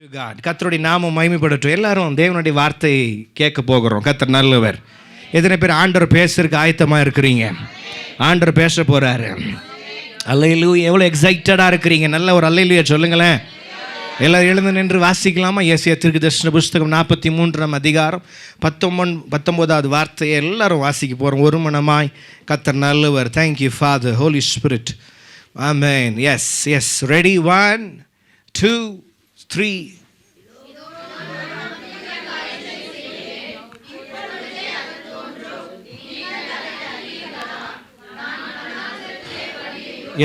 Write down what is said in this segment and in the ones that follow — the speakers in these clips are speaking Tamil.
கர்த்தருடைய நாமம் மகிமைப்படட்டும். எல்லாரும் தேவனுடைய வார்த்தை கேட்க போகிறோம். கர்த்தர் நல்லவர். எத்தனை பேர் ஆண்டவர் பேசுறதுக்கு ஆயத்தமாக இருக்கிறீங்க? ஆண்டவர் பேச போகிறாரு. அல்லேலூயா. எவ்வளோ எக்ஸைட்டடாக இருக்கிறீங்க? நல்ல ஒரு அல்லேலூயா சொல்லுங்களேன். எல்லாரும் எழுந்து நின்று வாசிக்கலாமா? ஏசாயா தீர்க்கதரிசன புஸ்தகம் 43ஆம் அதிகாரம் 19வது வார்த்தையை எல்லாரும் வாசிக்க போகிறோம். ஒரு மனமாய். கர்த்தர் நல்லவர். Thank you father, holy spirit. Amen. Yes yes. Ready? 1 2 3.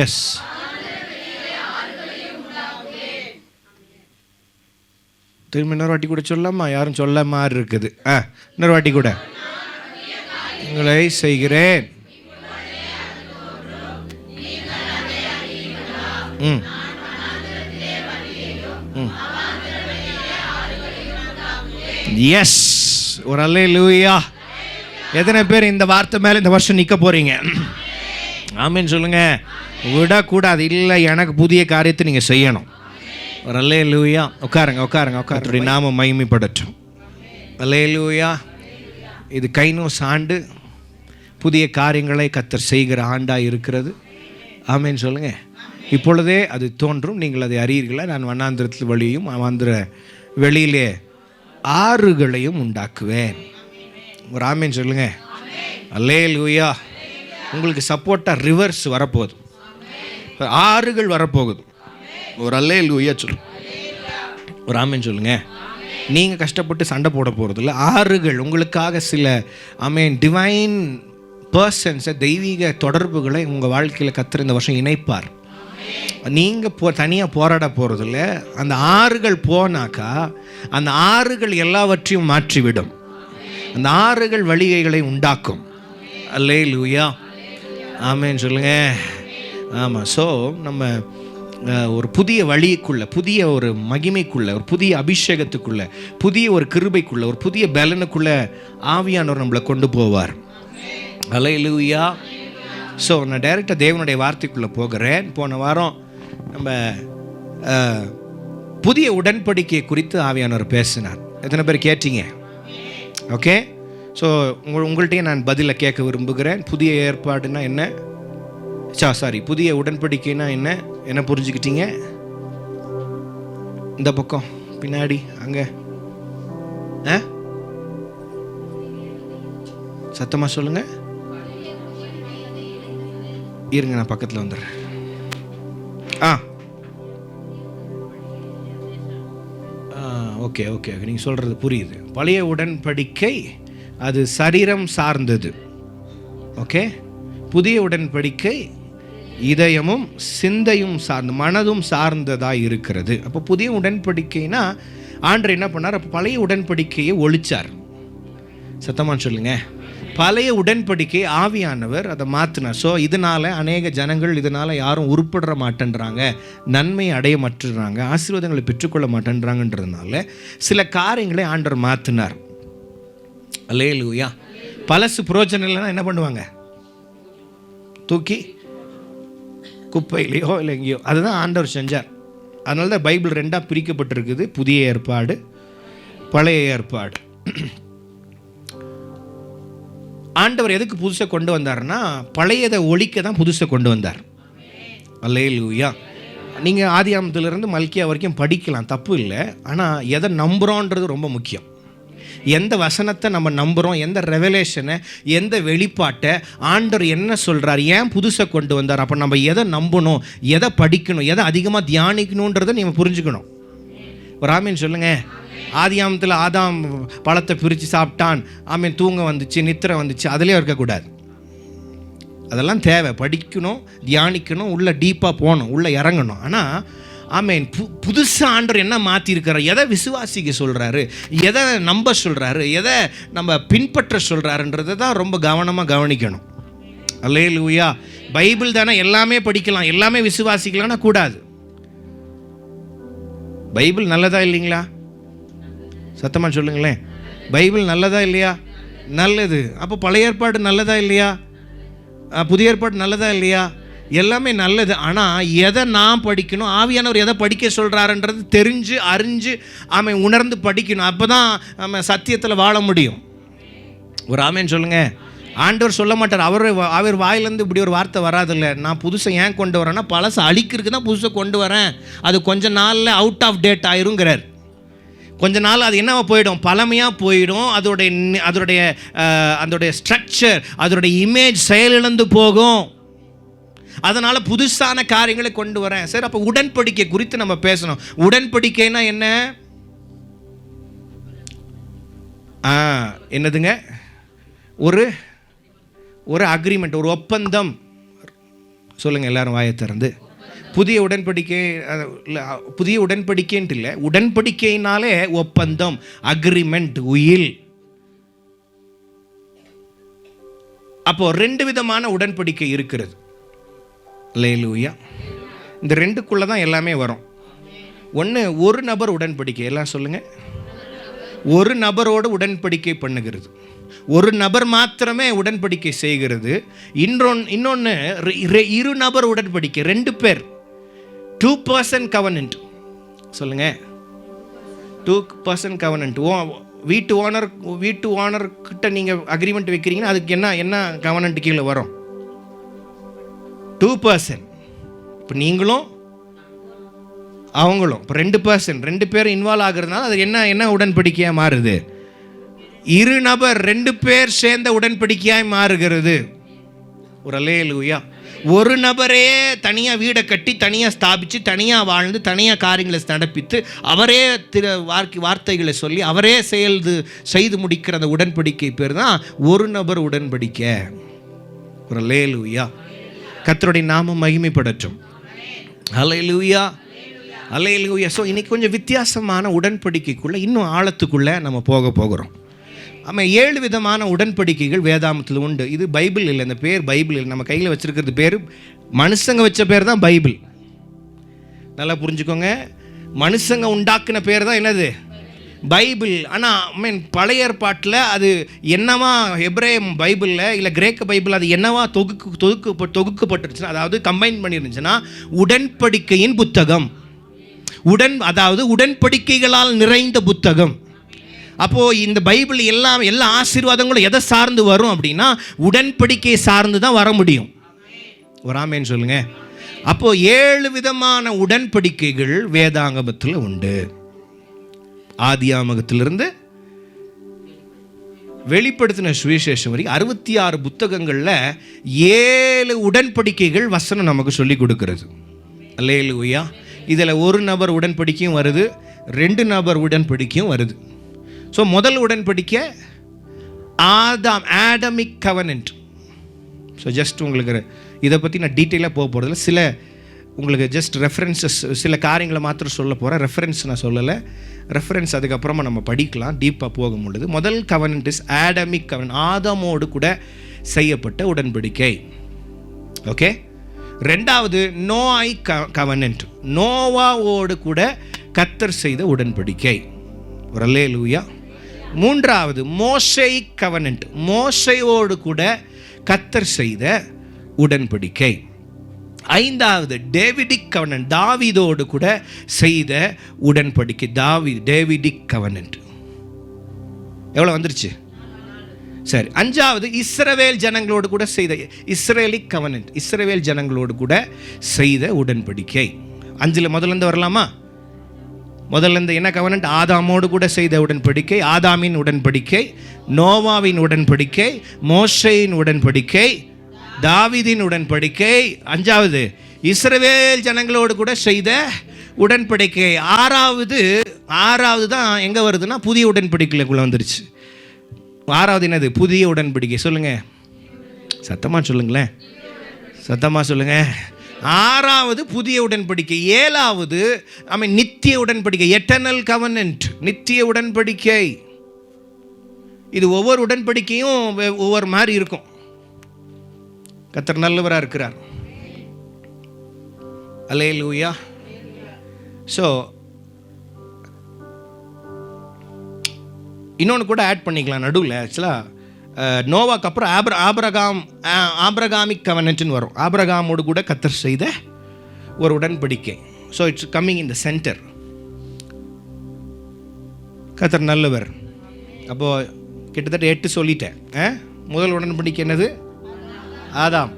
Yes. திரும்ப இன்னொரு வாட்டி கூட சொல்லாமா? யாரும் சொல்ல மாதிரி இருக்குது. இன்னொரு வாட்டி கூட. உங்களை செய்கிறேன். எஸ். ஒரு அல்லேலூயா. எத்தனை பேர் இந்த வார்த்தை மேலே இந்த வருஷம் நிற்க போறீங்க? ஆமென் சொல்லுங்க. விடக்கூடாது. இல்லை, எனக்கு புதிய காரியத்தை நீங்கள் செய்யணும். ஒரு அல்லேலூயா. உட்காருங்க உட்காருங்க உட்காருடைய நாம மகிமைப்படட்டும். அல்லேலூயா. இது கைனோஸ் ஆண்டு. புதிய காரியங்களை கர்த்தர் செய்கிற ஆண்டாக இருக்கிறது. ஆமென் சொல்லுங்க. இப்பொழுதே அது தோன்றும், நீங்கள் அதை அறியீர்களா? நான் வண்ணாந்திரத்தில் வழியும் வந்திர வெளியிலே ஆறுகளையும் உண்டாக்குவேன். ஒரு ஆமென் சொல்லுங்க. அல்லேலூயா. உங்களுக்கு சப்போர்ட்டாக ரிவர்ஸ் வரப்போகுது, ஆறுகள் வரப்போகுது. ஒரு அல்லேலூயா சொல்லு. ஒரு ஆமென் சொல்லுங்க. நீங்கள் கஷ்டப்பட்டு சண்டை போட போகிறது இல்லை. ஆறுகள் உங்களுக்காக சில டிவைன் பர்சன்ஸை, தெய்வீக தொடர்புகளை உங்கள் வாழ்க்கையில் கர்த்தர் இந்த வருஷம் இணைப்பார். நீங்கள் தனியாக போராட போகிறதில்ல. அந்த ஆறுகள் போனாக்கா அந்த ஆறுகள் எல்லாவற்றையும் மாற்றிவிடும். அந்த ஆறுகள் வழிகைகளை உண்டாக்கும். அல்லேலூயா. ஆமென் சொல்லுங்க. ஆமாம். ஸோ நம்ம ஒரு புதிய வழிக்குள்ளே, புதிய ஒரு மகிமைக்குள்ளே, ஒரு புதிய அபிஷேகத்துக்குள்ளே, புதிய ஒரு கிருபைக்குள்ளே, ஒரு புதிய பலனுக்குள்ளே ஆவியானவர் நம்மளை கொண்டு போவார். அல்லேலூயா. ஸோ நான் டைரெக்டாக தேவனுடைய வார்த்தைக்குள்ளே போகிறேன். போன வாரம் நம்ம புதிய உடன்படிக்கை குறித்து ஆவியானவர் பேசினார். எத்தனை பேர் கேட்டீங்க? ஓகே. ஸோ உங்கள்கிட்டயே நான் பதிலை கேட்க விரும்புகிறேன். புதிய ஏற்பாடுனா என்ன? புதிய உடன்படிக்கைனா என்ன? என்ன புரிஞ்சுக்கிட்டீங்க? இந்த பக்கம் பின்னாடி அங்கே சத்தமாக சொல்லுங்க. இருங்க, நான் பக்கத்தில் வந்துடுறேன். ஓகே ஓகே நீங்கள் சொல்கிறது புரியுது. பழைய உடன்படிக்கை அது சரீரம் சார்ந்தது. ஓகே. புதிய உடன்படிக்கை இதயமும் சிந்தையும் சார்ந்து, மனதும் சார்ந்ததாக இருக்கிறது. அப்போ புதிய உடன்படிக்கைனா ஆண்டவர் என்ன பண்ணார்? அப்போ பழைய உடன்படிக்கையை ஒழிச்சார். சத்தமான்னு சொல்லுங்க. பழைய உடன்படிக்கை ஆவியானவர் அதை மாற்றினார். ஸோ இதனால் அநேக ஜனங்கள் இதனால் யாரும் உருப்பட மாட்டேன்றாங்க, நன்மை அடைய மாட்டேன்றாங்க, ஆசீர்வாதங்களை பெற்றுக்கொள்ள மாட்டேன்றாங்கன்றதுனால சில காரியங்களை ஆண்டவர் மாற்றினார். அல்லேலூயா. பழசு புரோஜனம் இல்லைன்னா என்ன பண்ணுவாங்க? தூக்கி குப்பையிலையோ இல்லை எங்கேயோ. அதுதான் ஆண்டவர் செஞ்சார். அதனால தான் பைபிள் 2ஆக பிரிக்கப்பட்டிருக்குது. புதிய ஏற்பாடு, பழைய ஏற்பாடு. ஆண்டவர் எதுக்கு புதுசை கொண்டு வந்தார்னா, பழையதை ஒழிக்க தான் புதுசை கொண்டு வந்தார். அல்லேலூயா. நீங்கள் ஆதியாகமத்திலிருந்து மல்கியா வரைக்கும் படிக்கலாம், தப்பு இல்லை. ஆனால் எதை நம்புகிறோன்றது ரொம்ப முக்கியம். எந்த வசனத்தை நம்ம நம்புகிறோம், எந்த ரெவலேஷனை, எந்த வெளிப்பாட்டை ஆண்டவர் என்ன சொல்கிறார், ஏன் புதுசை கொண்டு வந்தார், அப்போ நம்ம எதை நம்பணும், எதை படிக்கணும், எதை அதிகமாக தியானிக்கணுன்றதை நீங்கள் புரிஞ்சுக்கணும். ஒரு ஆமீன் சொல்லுங்க. ஆதியாகமத்தில் ஆதாம் பழத்தை பிரித்து சாப்பிட்டான், ஆமீன், தூங்க வந்துச்சு, நித்திரை வந்துச்சு, அதிலே இருக்கக்கூடாது. அதெல்லாம் தேவை, படிக்கணும், தியானிக்கணும், உள்ளே டீப்பாக போகணும், உள்ளே இறங்கணும். ஆனால் ஆமேன், புதுசாக ஆண்டவர் என்ன மாற்றிருக்கிறார், எதை விசுவாசிக்க சொல்கிறாரு, எதை நம்ப சொல்கிறாரு, எதை நம்ம பின்பற்ற சொல்கிறாருன்றதை தான் ரொம்ப கவனமாக கவனிக்கணும். அல்லேலூயா. பைபிள் தானே, எல்லாமே படிக்கலாம், எல்லாமே விசுவாசிக்கலாம்னா கூடாது. பைபிள் நல்லதா இல்லைங்களா? சத்தமாக சொல்லுங்களேன். பைபிள் நல்லதா இல்லையா? நல்லது. அப்போ பழைய ஏற்பாடு நல்லதா இல்லையா? புதிய ஏற்பாடு நல்லதா இல்லையா? எல்லாமே நல்லது. ஆனால் எதை நான் படிக்கணும், ஆவியானவர் எதை படிக்க சொல்கிறாருன்றது தெரிஞ்சு அறிஞ்சு அவன் உணர்ந்து படிக்கணும். அப்போ தான் நம்ம சத்தியத்தில் வாழ முடியும். ஒரு ஆமேன்னு சொல்லுங்கள். ஆண்டவர் சொல்ல மாட்டார், அவர் வாயிலேருந்து இப்படி ஒரு வார்த்தை வராதில்ல, நான் புதுசை ஏன் கொண்டு வரேன்னா பழசை அழிக்கிறதுக்கு தான் புதுசை கொண்டு வரேன், அது கொஞ்ச நாளில் அவுட் ஆஃப் டேட் ஆயிருங்கிறார். கொஞ்ச நாள் அது என்னவா போயிடும், பழமையாக போயிடும். அதோடைய ஸ்ட்ரக்சர், அதோடைய இமேஜ் செயலிழந்து போகும். அதனால் புதுசான காரியங்களை கொண்டு வரேன். சரி, அப்போ உடன்படிக்கை குறித்து நம்ம பேசணும். உடன்படிக்கைனா என்ன? என்னதுங்க? ஒரு அக்ரிமெண்ட், ஒரு ஒப்பந்தம். சொல்லுங்கள் எல்லாரும் வாயை திறந்து. புதிய உடன்படிக்கை இல்லை, புதிய உடன்படிக்கைன்ட்டு இல்லை, உடன்படிக்கைனாலே ஒப்பந்தம், அக்ரிமெண்ட், உயில். அப்போ 2 விதமான உடன்படிக்கை இருக்கிறது. அல்லேலூயா. இந்த 2க்குள்ளே தான் எல்லாமே வரும். ஒன்று ஒரு நபர் உடன்படிக்கை. எல்லாம் சொல்லுங்கள். ஒரு நபரோடு உடன்படிக்கை பண்ணுகிறது, ஒரு நபர் மாத்திரமே உடன்படிக்கை செய்கிறது. இன்னொன்று 2 நபர் உடன்படிக்கை, 2 பேர், 2 person covenant. சொல்லுங்க, 2 person covenant. வீட்டு ஓனர் கிட்ட நீங்கள் அக்ரிமெண்ட் வைக்கிறீங்கன்னா அதுக்கு என்ன கவனன்ட் கீழே வரும்? 2 person. இப்போ நீங்களும் அவங்களும், இப்போ 2 person, 2 பேர் இன்வால்வ் ஆகுறதுனால அது என்ன உடன்படிக்கையாக மாறுது? 2 நபர், 2 பேர் சேர்ந்த உடன்படிக்கையாய் மாறுகிறது. ஒரு அல்லேலூயா. ஒரு நபரே தனியாக வீடை கட்டி, தனியாக ஸ்தாபித்து, தனியாக வாழ்ந்து, தனியாக காரியங்களை நடப்பித்து, அவரே வார்த்தைகளை சொல்லி, அவரே செய்து முடிக்கிற அந்த உடன்படிக்கை பேர் தான் ஒரு நபர் உடன்படிக்கை. ஒரு அல்லேலூயா. கர்த்தருடைய நாமம் மகிமைப்படட்டும். அல்லேலூயா, அல்லேலூயா. ஸோ இன்னைக்கு கொஞ்சம் வித்தியாசமான உடன்படிக்கைக்குள்ளே, இன்னும் ஆழத்துக்குள்ளே நம்ம போகிறோம். ஆமாம், 7 விதமான உடன்படிக்கைகள் வேதாமத்தில் உண்டு. இது பைபிள் இல்லை, இந்த பேர் பைபிள் இல்லை. நம்ம கையில் வச்சுருக்கிறது பேர், மனுஷங்க வச்ச பேர் தான் பைபிள். நல்லா புரிஞ்சுக்கோங்க. மனுஷங்க உண்டாக்குன பேர் தான் என்னது? பைபிள். ஆனால் பழைய ஏற்பாட்டில் அது என்னவா, எபிரேய பைபிளில் இல்லை கிரேக்க பைபிள் அது என்னவா தொகுக்கப்பட்டுருச்சுன்னா, அதாவது கம்பைன் பண்ணியிருந்துச்சுன்னா உடன்படிக்கையின் புத்தகம். அதாவது உடன்படிக்கைகளால் நிறைந்த புத்தகம். அப்போது இந்த பைபிள் எல்லா ஆசீர்வாதங்களும் எதை சார்ந்து வரும் அப்படின்னா உடன்படிக்கையை சார்ந்து தான் வர முடியும். ஒரு ஆமேன்னு சொல்லுங்க. அப்போது 7 விதமான உடன்படிக்கைகள் வேதாகமத்தில் உண்டு. ஆதியாகமத்திலிருந்து வெளிப்படுத்தின சுவிசேஷம் வரைக்கும் 66 புத்தகங்களில் 7 உடன்படிக்கைகள் வசனம் நமக்கு சொல்லி கொடுக்கிறது. அல்லேலூயா. இதில் ஒரு நபர் உடன்படிக்கையும் வருது, 2 நபர் உடன்படிக்கையும் வருது. ஸோ முதல் உடன்படிக்கை ஆடமிக் கவனன்ட். ஸோ ஜஸ்ட் உங்களுக்கு இதை பற்றி நான் டீட்டெயிலாக போக போகிறதில்ல, சில உங்களுக்கு ஜஸ்ட் ரெஃபரன்சஸ், சில காரியங்களை மாத்திரம் சொல்ல போகிறேன். ரெஃபரன்ஸ் நான் சொல்லலை, ரெஃபரன்ஸ் அதுக்கப்புறமா நம்ம படிக்கலாம், டீப்பாக போக முடியுது. முதல் கவனன்ட் இஸ் ஆடமிக் கவனன்ட், ஆதாமோடு கூட செய்யப்பட்ட உடன்படிக்கை. ஓகே. 2வது நோய் கவனன்ட், நோவாவோடு கூட கர்த்தர் செய்த உடன்படிக்கை. ஒரு அல்லேலூயா. 3வது மோசே கவனன்ட், மோசேயோடு கூட கர்த்தர் செய்த உடன்படிக்கை. 5வது டேவிடிக் கவனன்ட், தாவீதோடு கூட செய்த உடன்படிக்கை. டேவிடிக் கவனன்ட் எவ்வளோ வந்துருச்சு? சரி. 5வது இஸ்ரவேல் ஜனங்களோடு கூட செய்த இஸ்ரேலிக் கவனன்ட், இஸ்ரவேல் ஜனங்களோடு கூட செய்த உடன்படிக்கை. 5ல் முதல்ல வரலாமா? முதல்ல இந்த என்ன கவனன்ட்? ஆதாமோடு கூட செய்த உடன்படிக்கை, ஆதாமின் உடன்படிக்கை, நோவாவின் உடன்படிக்கை, மோசேயின் உடன்படிக்கை, தாவீதின் உடன்படிக்கை. 5வது இஸ்ரவேல் ஜனங்களோடு கூட செய்த உடன்படிக்கை. 6வது தான் எங்கே வருதுன்னா புதிய உடன்படிக்கைக்குள்ளே வந்துருச்சு. 6வது என்னது? புதிய உடன்படிக்கை. சொல்லுங்கள், சத்தமாக சொல்லுங்களேன், சத்தமாக சொல்லுங்கள். 6வது புதிய உடன்படிக்கை. 7வது நித்திய உடன்படிக்கை, எட்டர்னல் கவனன்ட், நித்திய உடன்படிக்கை. இது ஒவ்வொரு உடன்படிக்கையும் ஒவ்வொரு மாதிரி இருக்கும். கர்த்தர் நல்லவராக இருக்கிறார். அல்லேலூயா. ஸோ இன்னொன்று கூட ஆட் பண்ணிக்கலாம் நடுவில். ஆக்சுவலாக நோவாக்கு அப்புறம் ஆபிரகாமிக் கவனன்ட்னு வரும். ஆபிரகாமோடு கூட கர்த்தர் செய்த ஒரு உடன்படிக்கை. So it's coming in the centre. கர்த்தர் நல்லவர். அப்போது கிட்டத்தட்ட 8 சொல்லிட்டேன். முதல் உடன்படிக்கை என்னது? ஆதாம்.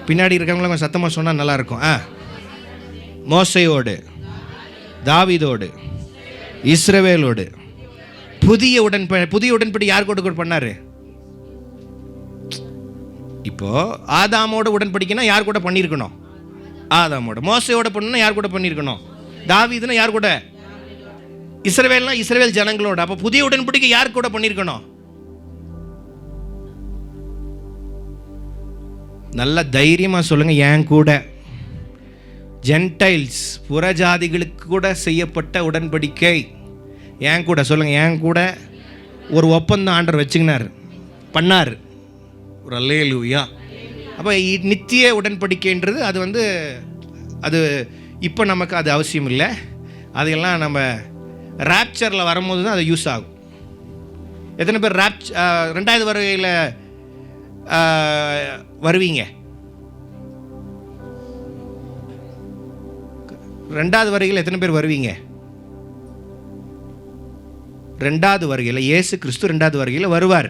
பின்னாடி இருக்கிறவங்கள கொஞ்சம் சத்தமாக சொன்னால் நல்லாயிருக்கும். மோசையோடு, தாவீதோடு, இஸ்ரவேலோடு. புதிய உடன்படி யார் கூட பண்ணாரு? இப்போ ஆதாமோட உடன்படிக்கைனா யார் கூட பண்ணியிருக்கணும்? ஆதாமோட. மோசையோட பண்ணணும்னா யார் கூட பண்ணியிருக்கணும்? தாவீதுனா யார் கூட? இஸ்ரவேல்னா இஸ்ரவேல் ஜனங்களோட. அப்போ புதிய உடன்படிக்கை யார் கூட பண்ணியிருக்கணும்? நல்ல தைரியமாக சொல்லுங்க, என் கூட. ஜென்டைல்ஸ், புறஜாதிகளுக்கு கூட செய்யப்பட்ட உடன்படிக்கை என் கூட. சொல்லுங்க, என் கூட ஒரு ஒப்பந்தம் ஆண்டவர் வச்சுக்கினார், பண்ணார். ஒரு அல்லேலூயா. அப்போ நித்திய உடன்படிக்கைன்றது அது அது இப்போ நமக்கு அது அவசியம் இல்லை. அதையெல்லாம் நம்ம ராப்சரில் வரும்போது தான் அது யூஸ் ஆகும். எத்தனை பேர் ரெண்டாவது வருகையில் வருவீங்க? ரெண்டாவது வருகையில் எத்தனை பேர் வருவீங்க? ரெண்டாவது வருகையில் இயேசு கிறிஸ்து ரெண்டாவது வருகையில் வருவார்.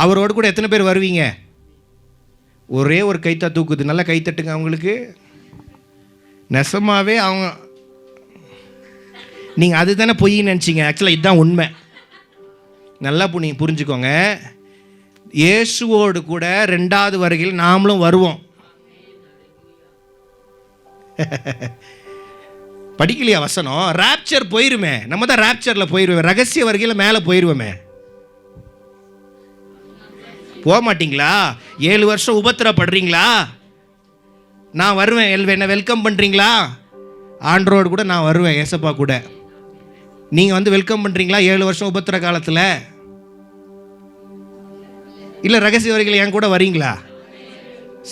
அவரோடு கூட எத்தனை பேர் வருவீங்க? ஒரே ஒரு கைத்தா தூக்குது. நல்லா கைத்தட்டுங்க அவங்களுக்கு. நெசமாவே அவங்க, நீங்கள் அதுதானே பொய்ன்னு நினச்சிங்க. ஆக்சுவலாக இதுதான் உண்மை. நல்லா புரிஞ்சுக்கோங்க. இயேசுவோடு கூட ரெண்டாவது வருகையில் நாமளும் வருவோம். படிக்கலையா வசனம்? ராப்சர் போயிருமே. நம்ம தான் ராப்சரில் போயிருவோம். ரகசிய வருகையில் மேலே போயிருவோமே. போக மாட்டிங்களா? 7 வருஷம் உபத்திரப்படுறீங்களா? நான் வருவேன். என்ன வெல்கம் பண்ணுறீங்களா? ஆண்டரோடு கூட நான் வருவேன். ஏசப்பா கூட நீங்கள் வெல்கம் பண்ணுறீங்களா 7 வருஷம் உபத்திர காலத்தில்? இல்லை ரகசிய வருகையில் என் கூட வரீங்களா?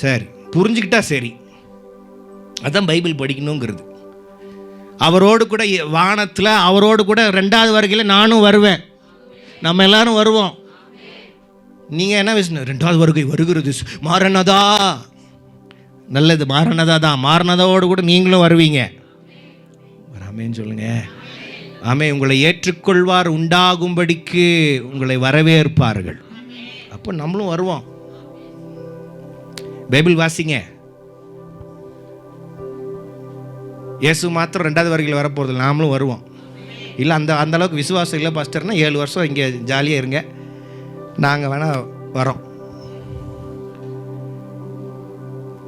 சரி, புரிஞ்சுக்கிட்டா சரி. அதான் பைபிள் படிக்கணுங்கிறது. அவரோடு கூட வானத்தில், அவரோடு கூட ரெண்டாவது வருகையில் நானும் வருவேன். நம்ம எல்லாரும் வருவோம். நீங்கள் என்ன பேசணும்? ரெண்டாவது வருகை வருகிறது, மாரணதா. நல்லது, மாரணதா தான். மாரணதாவோடு கூட நீங்களும் வருவீங்க. ஆமேன்னு சொல்லுங்க. ஆமே. உங்களை ஏற்றுக்கொள்வார் உண்டாகும்படிக்கு உங்களை வரவேற்பார்கள். அப்போ நம்மளும் வருவோம். பைபிள் வாசிங்க. இயேசு மாத்திரம் ரெண்டாவது வருகையில் வரப்போகிறது, நாமளும் வருவோம். இல்லை அந்த அளவுக்கு விசுவாசம் இல்லை பாஸ்டர்னா 7 வருஷம் இங்கே ஜாலியாக இருங்க, நாங்கள் வேணால் வரோம்.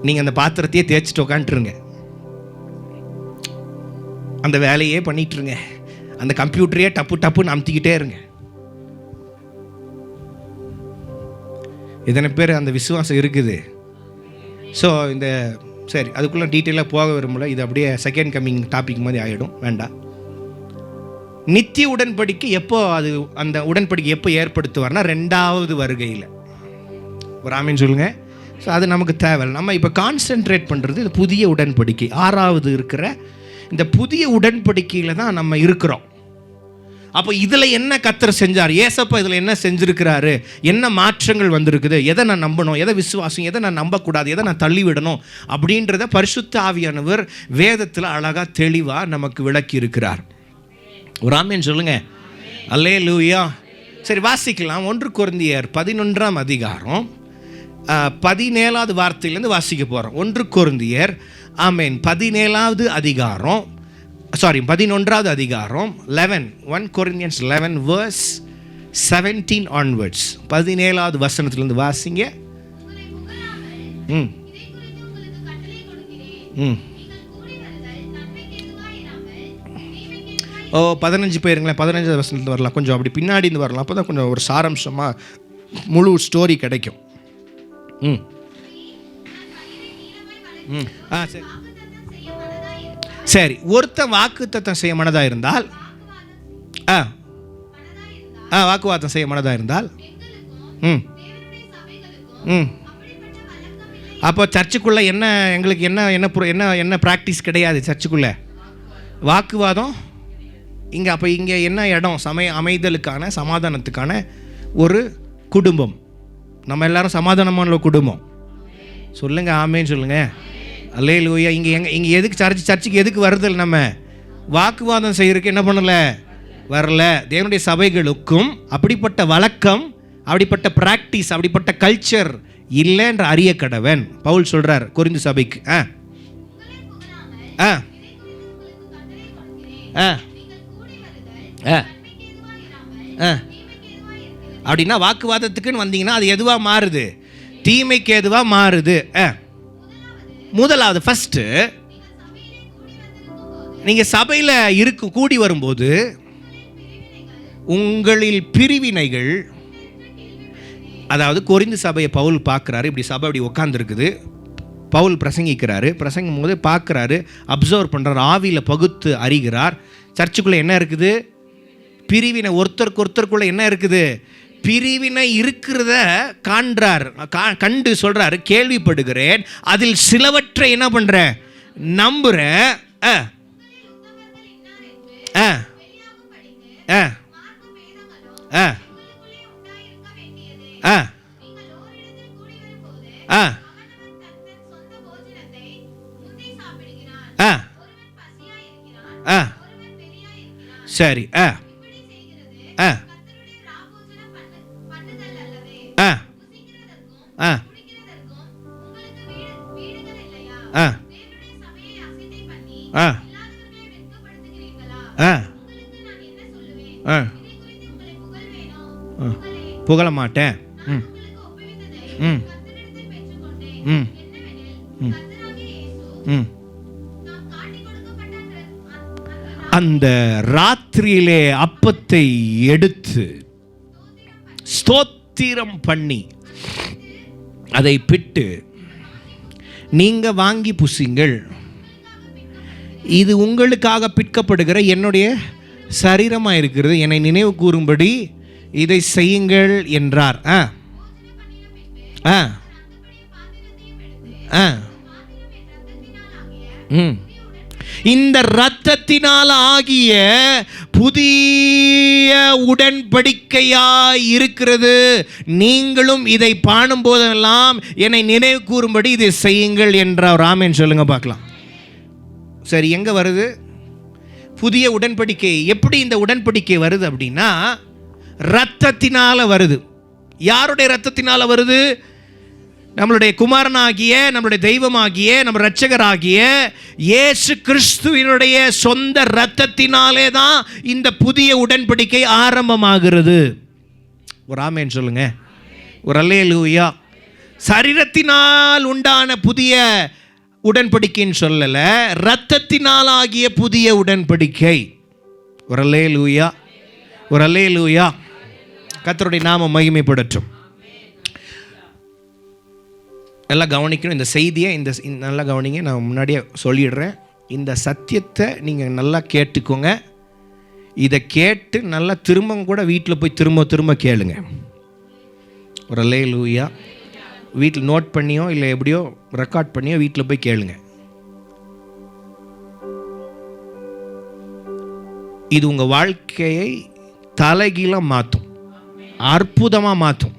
நீங்கள் அந்த பாத்திரத்தையே தேய்ச்சிட்டு உக்காண்ட்டுருங்க, அந்த வேலையே பண்ணிகிட்ருங்க, அந்த கம்ப்யூட்டரையே டப்புன்னு அமுத்திக்கிட்டே இருங்க. இத்தனை பேர் அந்த விசுவாசம் இருக்குது. ஸோ இந்த சரி, அதுக்குள்ளே டீட்டெயிலாக போக விரும்பல. இது அப்படியே செகண்ட் கம்மிங் டாபிக் மாதிரி ஆகிடும், வேண்டாம். நித்திய உடன்படிக்கை எப்போ அந்த உடன்படிக்கை எப்போ ஏற்படுத்துவார்னா ரெண்டாவது வருகையில். ஒரு ஆமீன் சொல்லுங்கள். ஸோ அது நமக்கு தேவை. நம்ம இப்போ கான்சென்ட்ரேட் பண்ணுறது இது புதிய உடன்படிக்கை, 6வது இருக்கிற இந்த புதிய உடன்படிக்கையில் தான் நம்ம இருக்கிறோம். அப்போ இதில் என்ன கர்த்தர் செஞ்சார், ஏசப்பா இதில் என்ன செஞ்சுருக்கிறாரு, என்ன மாற்றங்கள் வந்திருக்குது, எதை நான் நம்பணும், எதை விசுவாசம், எதை நான் நம்பக்கூடாது, எதை நான் தள்ளிவிடணும் அப்படின்றத பரிசுத்த ஆவியானவர் வேதத்தில் அழகாக தெளிவாக நமக்கு விளக்கி இருக்கிறார். ஒரு ஆமீன் சொல்லுங்கள். அல்லேலூயா. சரி, வாசிக்கலாம். 1 கொரிந்தியர் 11ஆம் அதிகாரம் 17வது வார்த்தையிலேருந்து வாசிக்க போகிறோம். 1 கொரிந்தியர் ஆமேன் 17வது அதிகாரம் 11வது அதிகாரம் 1 Corinthians 11 verse 17 onwards. 17வது வசனத்திலிருந்து வாசிங்க. 15 பேருங்களேன். 15வது வசனத்தில் வரலாம், கொஞ்சம் அப்படி பின்னாடி இருந்து வரலாம். அப்போ தான் கொஞ்சம் ஒரு சாராம்சமாக முழு ஸ்டோரி கிடைக்கும். சரி சரி. ஒருத்தன் வாக்குத்தத்தம் செய்ய மனதாக இருந்தால், வாக்குவாதம் செய்ய மனதாக இருந்தால், அப்போ சர்ச்சுக்குள்ளே என்ன எங்களுக்கு என்ன என்ன என்ன என்ன ப்ராக்டிஸ் கிடையாது. சர்ச்சுக்குள்ளே வாக்குவாதம் இங்கே என்ன இடம்? அமைதலுக்கான, சமாதானத்துக்கான ஒரு குடும்பம். நம்ம எல்லாரும் சமாதானமான குடும்பம். சொல்லுங்க ஆமேன்னு சொல்லுங்க. அல்லேலூயா. இங்கே எதுக்கு சர்ச்சுக்கு எதுக்கு வருதல்? நம்ம வாக்குவாதம் செய்யறதுக்கு என்ன பண்ணல, வரல. தேவனுடைய சபைகளுக்கும் அப்படிப்பட்ட வழக்கம், அப்படிப்பட்ட பிராக்டிஸ், அப்படிப்பட்ட கல்ச்சர் இல்லை என்ற அறிய கடவன் பவுல் சொல்றார் கொரிந்து சபைக்கு. அப்படின்னா வாக்குவாதத்துக்குன்னு வந்தீங்கன்னா அது எதுவா மாறுது? தீமைக்கு எதுவா மாறுது? முதலாவது ஃபர்ஸ்ட், நீங்க சபையில கூடி வரும்போது உங்களில் பிரிவினைகள், அதாவது கொரிந்து சபையை பவுல் பார்க்குறாரு. இப்படி சபை இப்படி உட்காந்துருக்குது, பவுல் பிரசங்கிக்கிறாரு. பிரசங்கும் போது பார்க்குறாரு, அப்சர்வ் பண்ணுறார், ஆவியில் பகுத்து அறிகிறார். சர்ச்சுக்குள்ளே என்ன இருக்குது? பிரிவினை. ஒருத்தருக்குள்ளே என்ன இருக்குது? பிரிவினை இருக்கிறத காண்றார். கண்டு சொல்றாரு, கேள்விப்படுகிறேன், அதில் சிலவற்றை என்ன பண்ற, நம்புறேன். சரி. புகழ மாட்டேன். அந்த ராத்திரியிலே அப்பத்தை எடுத்து ஸ்தோத்திரம் பண்ணி அதை பிட்டு, நீங்க வாங்கி புசிங்கள், இது உங்களுக்காக பிற்கப்படுகிற என்னுடைய சரீரமாக இருக்கிறது, என்னை நினைவு கூறும்படி இதை செய்யுங்கள் என்றார். இந்த இரத்தத்தினால் ஆகிய புதிய உடன்படிக்கையாய் இருக்கிறது. நீங்களும் இதை பாடும் போதெல்லாம் என்னை நினைவு கூறும்படி இதை செய்யுங்கள் என்றார். ஆமென் சொல்லுங்க பார்க்கலாம். சரி, எங்க வருது புதிய உடன்படிக்கை? எப்படி இந்த உடன்படிக்கை வருது அப்படின்னா, இரத்தத்தினால வருது. யாருடைய இரத்தத்தினால வருது? நம்மளுடைய குமாரனாகிய, நம்மளுடைய தெய்வமாகிய, நம்ம இரட்சகராகிய இயேசு கிறிஸ்துவினுடைய சொந்த இரத்தத்தினாலே தான் இந்த புதிய உடன்படிக்கை ஆரம்பமாகிறது. ஒரு ஆமென் சொல்லுங்க, ஒரு அல்லேலூயா. சரீரத்தினால் உண்டான புதிய உடன்படிக்கைன்னு சொல்லல, இரத்தத்தினால் ஆகிய புதிய உடன்படிக்கை. ஒரு அல்லேலூயா, ஒரு அல்லேலூயா. கர்த்தருடைய நாமம் மகிமைப்படட்டும். நல்லா கவனிக்கணும் இந்த செய்தியை. நல்லா கவனிங்க, நான் முன்னாடியே சொல்லிடுறேன். இந்த சத்தியத்தை நீங்கள் நல்லா கேட்டுக்கோங்க. இதை கேட்டு நல்லா திரும்ப கூட வீட்டில் போய் திரும்ப கேளுங்க. ஒரு அல்லேலூயா. வீட்டில் நோட் பண்ணியோ இல்லை எப்படியோ ரெக்கார்ட் பண்ணியோ வீட்டில் போய் கேளுங்க. இது உங்கள் வாழ்க்கையை தலைகீழாக மாற்றும், அற்புதமாக மாற்றும்,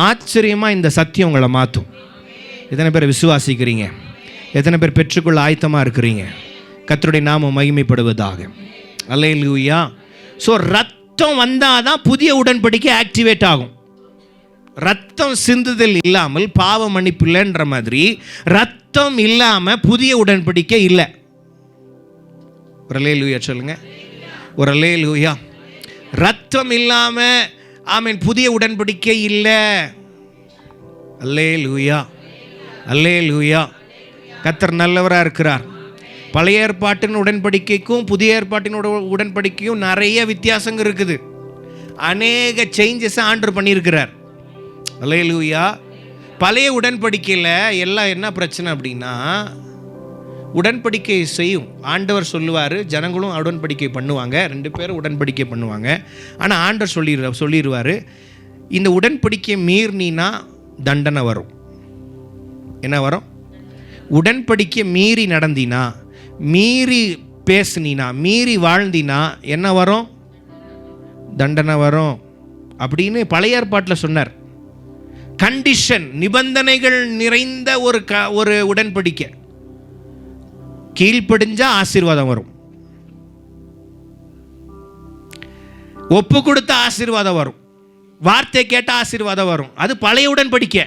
ஆச்சரியமாக இந்த சத்தியம் உங்களை மாற்றும். எத்தனை பேர் விசுவாசிக்கிறீங்க? எத்தனை பேர் பெற்றுக்கொள்ள ஆயத்தமாக இருக்கிறீங்க? கர்த்தருடைய நாமம் மகிமைப்படுவதாக. அல்லேலூயா. ஸோ ரத்தம் வந்தால் தான் புதிய உடன்படிக்கை ஆக்டிவேட் ஆகும். ரத்தம் சிந்துதல் இல்லாமல் பாவ மன்னிப்பு இல்லைன்ற மாதிரி ரத்தம் இல்லாமல் புதிய உடன்படிக்கை இல்லை. ஒரு அல்லேலூயா சொல்லுங்க, ஒரு அல்லேலூயா. ரத்தம் இல்லாமல் ஆமென் புதிய உடன்படிக்கை இல்லை. அல்லேலூயா, அல்லேலூயா. கர்த்தர் நல்லவராக இருக்கிறார். பழைய ஏற்பாட்டின் உடன்படிக்கைக்கும் புதிய ஏற்பாட்டின் உடன்படிக்கைக்கும் நிறைய வித்தியாசங்கள் இருக்குது. அநேக சேஞ்சஸை ஆண்டவர் பண்ணியிருக்கிறார். அல்லேலூயா. பழைய உடன்படிக்கையில் எல்லாம் என்ன பிரச்சனை அப்படின்னா, உடன்படிக்கை செய்யும் ஆண்டவர் சொல்லுவார், ஜனங்களும் உடன்படிக்கை பண்ணுவாங்க, 2 பேரும் உடன்படிக்கை பண்ணுவாங்க. ஆனால் ஆண்டவர் சொல்லிடுவார், இந்த உடன்படிக்கை மீறினா தண்டனை வரும். என்ன வரும்? உடன்படிக்கை மீறி நடந்தினா, மீறி பேசுனீனா, மீறி வாழ்ந்தினா என்ன வரும்? தண்டனை வரும் அப்படின்னு பழைய ஏற்பாட்டில் சொன்னார். கண்டிஷன், நிபந்தனைகள் நிறைந்த ஒரு உடன்படிக்கை. கீழ்ப்படிஞ்சா ஆசீர்வாதம் வரும், ஒப்பு கொடுத்த ஆசீர்வாதம் வரும், வார்த்தை கேட்ட ஆசீர்வாதம் வரும். அது பழைய உடன்படிக்கை.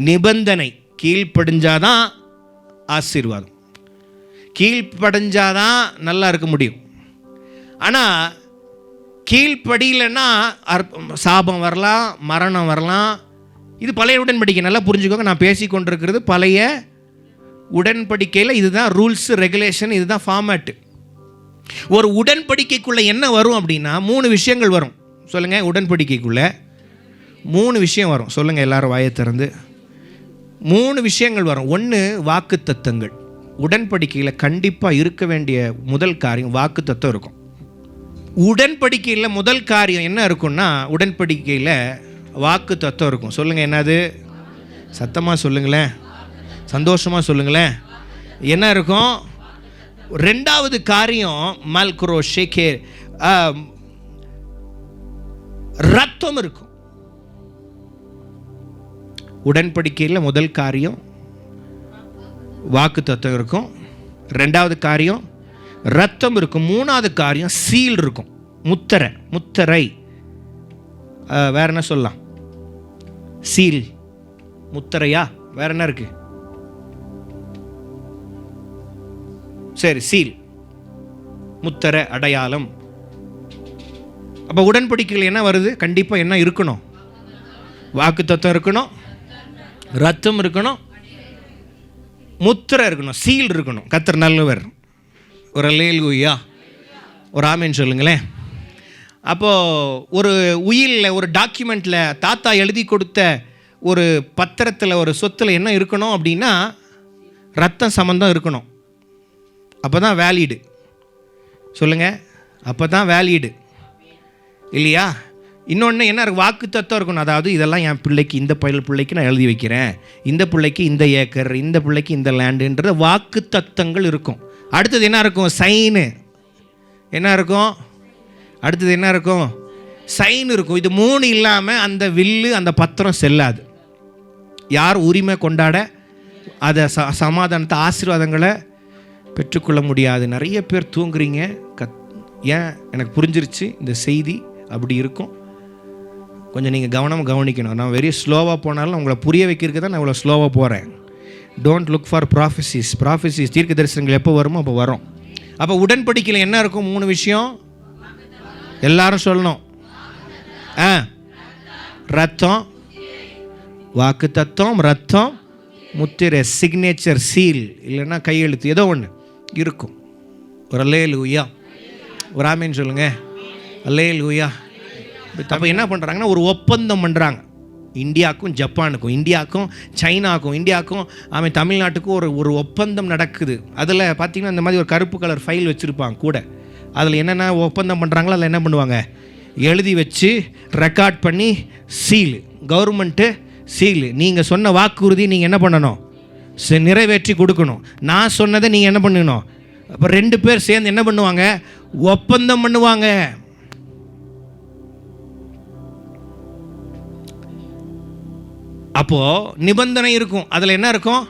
நிபந்தனை கீழ்ப்படிஞ்சாதான் ஆசீர்வாதம், கீழ்ப்படிஞ்சாதான் நல்லா இருக்க முடியும். ஆனால் கீழ்ப்படியிலன்னா சாபம் வரலாம், மரணம் வரலாம். இது பழைய உடன்படிக்கை. நல்லா புரிஞ்சுக்கோங்க, நான் பேசி கொண்டிருக்கிறது பழைய உடன்படிக்கையில். இதுதான் ரூல்ஸ், ரெகுலேஷன், இதுதான் ஃபார்மேட்டு. ஒரு உடன்படிக்கைக்குள்ளே என்ன வரும் அப்படின்னா 3 விஷயங்கள் வரும். சொல்லுங்கள், உடன்படிக்கைக்குள்ளே 3 விஷயம் வரும். சொல்லுங்கள் எல்லாரும் வாயை திறந்து. 3 விஷயங்கள் வரும். ஒன்று வாக்குத்தத்தங்கள். உடன்படிக்கையில் கண்டிப்பாக இருக்க வேண்டிய முதல் காரியம் வாக்குத்தத்தம் இருக்கும். உடன்படிக்கையில் முதல் காரியம் என்ன இருக்குன்னா, உடன்படிக்கையில் வாக்குத்தத்தம் இருக்கும். சொல்லுங்கள், என்னது? சத்தமாக சொல்லுங்களேன், சந்தோஷமாக சொல்லுங்களேன். என்ன இருக்கும்? 2வது காரியம் மல்குரோ ஷேகே, ரத்தம் இருக்கும். உடன்படிக்கையில் முதல் காரியம் வாக்குத்தத்தம் இருக்கும். 2வது காரியம் ரத்தம் இருக்கும். 3வது காரியம் சீல் இருக்கும், முத்திரை. வேற என்ன சொல்லலாம்? சீல், முத்திரையா? வேற என்ன இருக்கு? சரி, சீல், முத்திரை, அடையாளம். அப்போ உடன்படிக்கையில் என்ன வருது? கண்டிப்பாக என்ன இருக்கணும்? வாக்குத்தத்தம் இருக்கணும், ரத்தம் இருக்கணும், முத்திரை இருக்கணும், சீல் இருக்கணும். கர்த்தர் நல்லவர். ஒரு அல்லேலூயா, ஒரு ஆமென் சொல்லுங்களேன். அப்போது ஒரு உயிலில், ஒரு டாக்குமெண்ட்டில், தாத்தா எழுதி கொடுத்த ஒரு பத்திரத்தில், ஒரு சொத்தில் என்ன இருக்கணும் அப்படின்னா ரத்தம் சம்பந்தம் இருக்கணும். அப்போ தான் வேலிடு. சொல்லுங்கள், அப்போ தான் வேலிடு இல்லையா? இன்னொன்று என்ன இருக்குது? வாக்குத்தத்தம் இருக்கணும். அதாவது இதெல்லாம் என் பிள்ளைக்கு, இந்த பிள்ளைக்கு நான் எழுதி வைக்கிறேன், இந்த பிள்ளைக்கு இந்த ஏக்கர், இந்த பிள்ளைக்கு இந்த லேண்டுன்ற வாக்குத்தத்தங்கள் இருக்கும். அடுத்தது என்ன இருக்கும்? சைனு. என்ன இருக்கும்? அடுத்தது என்ன இருக்கும்? சைன் இருக்கும். இது 3 இல்லாமல் அந்த வில்லு, அந்த பத்திரம் செல்லாது. யார் உரிமை கொண்டாட, அதை சமாதானத்தை, ஆசீர்வாதங்களை பெற்றுக்கொள்ள முடியாது. நிறைய பேர் தூங்குறீங்க. ஏன்? எனக்கு புரிஞ்சிருச்சு இந்த செய்தி அப்படி இருக்கும். கொஞ்சம் நீங்கள் கவனிக்கணும். நான் வெரி ஸ்லோவாக போனாலும் உங்களை புரிய வைக்கிறதுக்கு தான் நான் இவ்வளோ ஸ்லோவாக போகிறேன். Don't look for prophecies. தீர்க்க தரிசனங்கள் எப்போ வருமோ அப்போ வரும். அப்போ உடன்படிக்கையில் என்ன இருக்கும்? 3 விஷயம். எல்லாரும் சொல்லணும். ரத்தம், வாக்குத்தத்தம், ரத்தம், முத்திரை, சிக்னேச்சர், சீல், இல்லைன்னா கையெழுத்து, ஏதோ ஒன்று இருக்கும். ஒரு அல்லேலூயா, ஒரு ஆமென் சொல்லுங்க. அல்லேலூயா. அப்போ என்ன பண்ணுறாங்கன்னா ஒரு ஒப்பந்தம் பண்ணுறாங்க. இந்தியாவுக்கும் ஜப்பானுக்கும், இந்தியாவுக்கும் சைனாவுக்கும், இந்தியாவுக்கும் தமிழ்நாட்டுக்கும் ஒரு ஒப்பந்தம் நடக்குது. அதில் பார்த்திங்கன்னா இந்த மாதிரி ஒரு கருப்பு கலர் ஃபைல் வச்சுருப்பாங்க கூட. அதில் என்னென்ன ஒப்பந்தம் பண்ணுறாங்களோ அதில் என்ன பண்ணுவாங்க? எழுதி வச்சு ரெக்கார்ட் பண்ணி சீலு, கவர்மெண்ட்டு சீலு. நீங்கள் சொன்ன வாக்குறுதி நீங்கள் என்ன பண்ணணும்? நிறைவேற்றி கொடுக்கணும். நான் சொன்னதை நீங்கள் என்ன பண்ணணும்? அப்போ 2 பேர் சேர்ந்து என்ன பண்ணுவாங்க? ஒப்பந்தம் பண்ணுவாங்க. அப்போது நிபந்தனை இருக்கும். அதில் என்ன இருக்கும்?